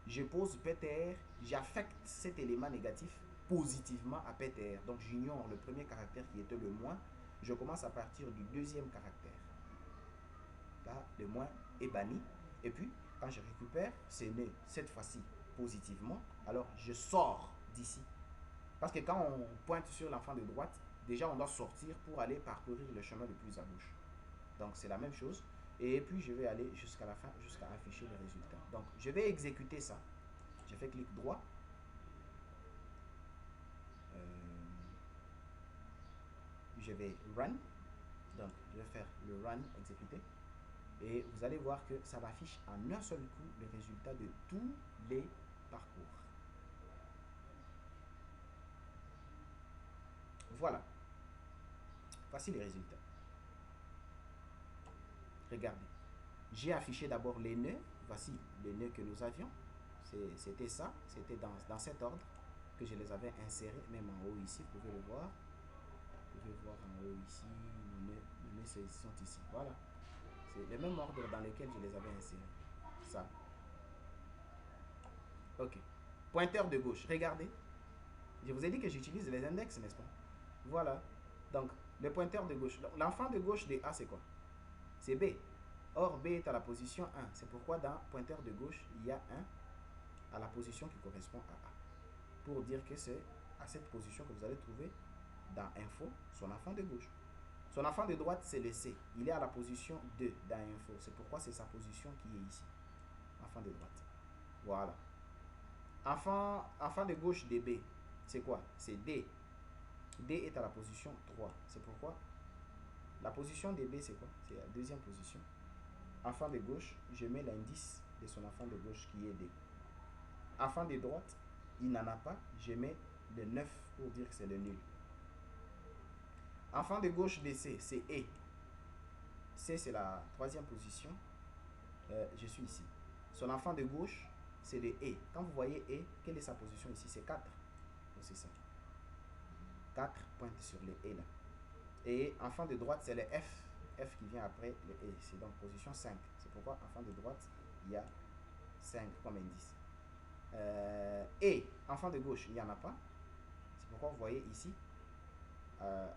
Je pose PTR, j'affecte cet élément négatif positivement à PTR. Donc, j'ignore le premier caractère qui était le moins. Je commence à partir du deuxième caractère. Là, le moins est banni. Et puis, quand je récupère, c'est né cette fois-ci positivement. Alors, je sors d'ici. Parce que quand on pointe sur l'enfant de droite, déjà on doit sortir pour aller parcourir le chemin le plus à gauche. Donc c'est la même chose. Et puis je vais aller jusqu'à la fin, jusqu'à afficher le résultat. Donc je vais exécuter ça. Je fais clic droit. Je vais run. Donc je vais faire le run exécuter. Et vous allez voir que ça m'affiche en un seul coup le résultat de tous les parcours. Voilà. Voici les résultats. Regardez. J'ai affiché d'abord les nœuds. Voici les nœuds que nous avions. C'était ça. C'était dans cet ordre que je les avais insérés. Même en haut ici, vous pouvez le voir. Vous pouvez voir en haut ici. Les nœuds sont ici. Voilà. C'est le même ordre dans lequel je les avais insérés. Ça. Ok. Pointeur de gauche. Regardez. Je vous ai dit que j'utilise les index, n'est-ce pas? Voilà. Donc, le pointeur de gauche. L'enfant de gauche de A, c'est quoi? C'est B. Or, B est à la position 1. C'est pourquoi dans pointeur de gauche, il y a 1 à la position qui correspond à A. pour dire que c'est à cette position que vous allez trouver dans info son enfant de gauche. Son enfant de droite, c'est le C. Il est à la position 2 dans info. C'est pourquoi c'est sa position qui est ici. Enfant de droite. Voilà. Enfant de gauche DB, c'est quoi? C'est D. D est à la position 3. C'est pourquoi la position DB, c'est quoi? C'est la deuxième position. Enfant de gauche, je mets l'indice de son enfant de gauche qui est D. Enfant de droite, il n'en a pas. Je mets le 9 pour dire que c'est le nul. Enfant de gauche de C, c'est E. C, c'est la troisième position. Je suis ici. Son enfant de gauche, c'est le E. Quand vous voyez E, quelle est sa position ici? C'est 4. C'est ça. 4 pointe sur le E là. Et enfant de droite, c'est le F. F qui vient après le E. C'est donc position 5. C'est pourquoi enfant de droite, il y a 5 comme indice. Et enfant de gauche, il n'y en a pas. C'est pourquoi vous voyez ici,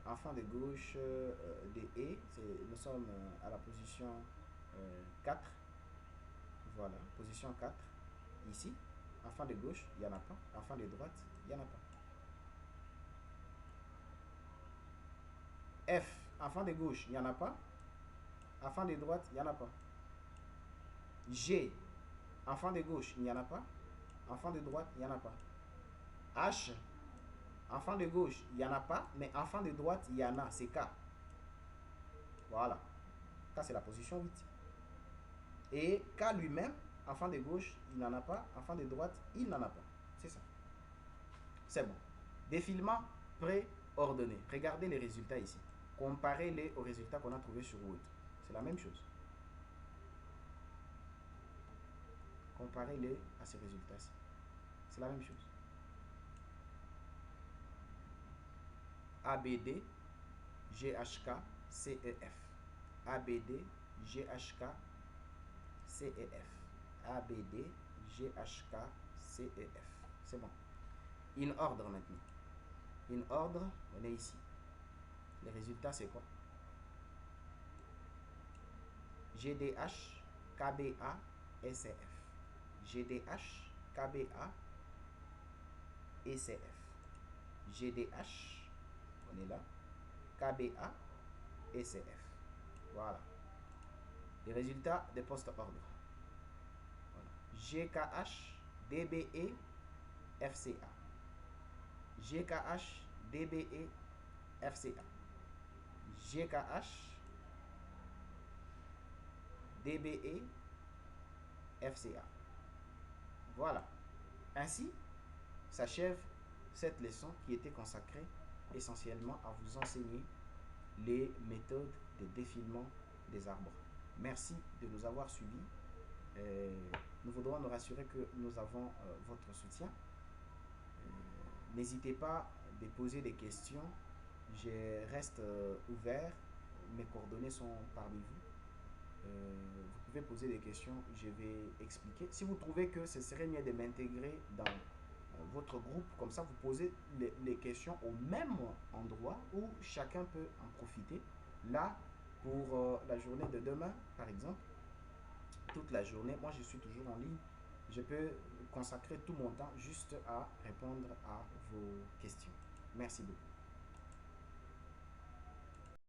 enfant de gauche de E, nous sommes à la position 4. Voilà, position 4. Ici, enfant de gauche, il n'y en a pas. Enfant de droite, il n'y en a pas. F, enfant de gauche, il n'y en a pas. Enfant de droite, il n'y en a pas. G, enfant de gauche, il n'y en a pas. Enfant de droite, il n'y en a pas. H, enfant de gauche, il n'y en a pas. Mais enfant de droite, il y en a. C'est K. Voilà. K, c'est la position 8. Et K lui-même, enfant de gauche, il n'en a pas. Enfant de droite, il n'en a pas. C'est ça. C'est bon. Défilement préordonné. Regardez les résultats ici. Comparez-les aux résultats qu'on a trouvés sur Word. C'est la même chose. Comparez-les à ces résultats-ci. C'est la même chose. ABD, GHK, CEF. ABD, GHK, CEF. ABD, GHK, CEF. C'est bon. In order maintenant. In order, on est ici. Les résultats, c'est quoi? GDH, KBA, SCF. GDH, KBA, ECF. GDH, on est là. KBA, ECF. Voilà. Les résultats des post-ordre. Voilà. GKH, DBE, FCA. GKH, DBE, FCA. GKH, DBE, FCA. Voilà. Ainsi s'achève cette leçon qui était consacrée essentiellement à vous enseigner les méthodes de défilement des arbres. Merci de nous avoir suivis. Nous voudrons nous rassurer que nous avons votre soutien. N'hésitez pas à poser des questions. Je reste ouvert. Mes coordonnées sont parmi vous. Vous pouvez poser des questions, je vais expliquer. Si vous trouvez que ce serait mieux de m'intégrer dans votre groupe, comme ça vous posez les questions au même endroit où chacun peut en profiter. Là, pour la journée de demain, par exemple, toute la journée, moi je suis toujours en ligne, je peux consacrer tout mon temps juste à répondre à vos questions. Merci beaucoup.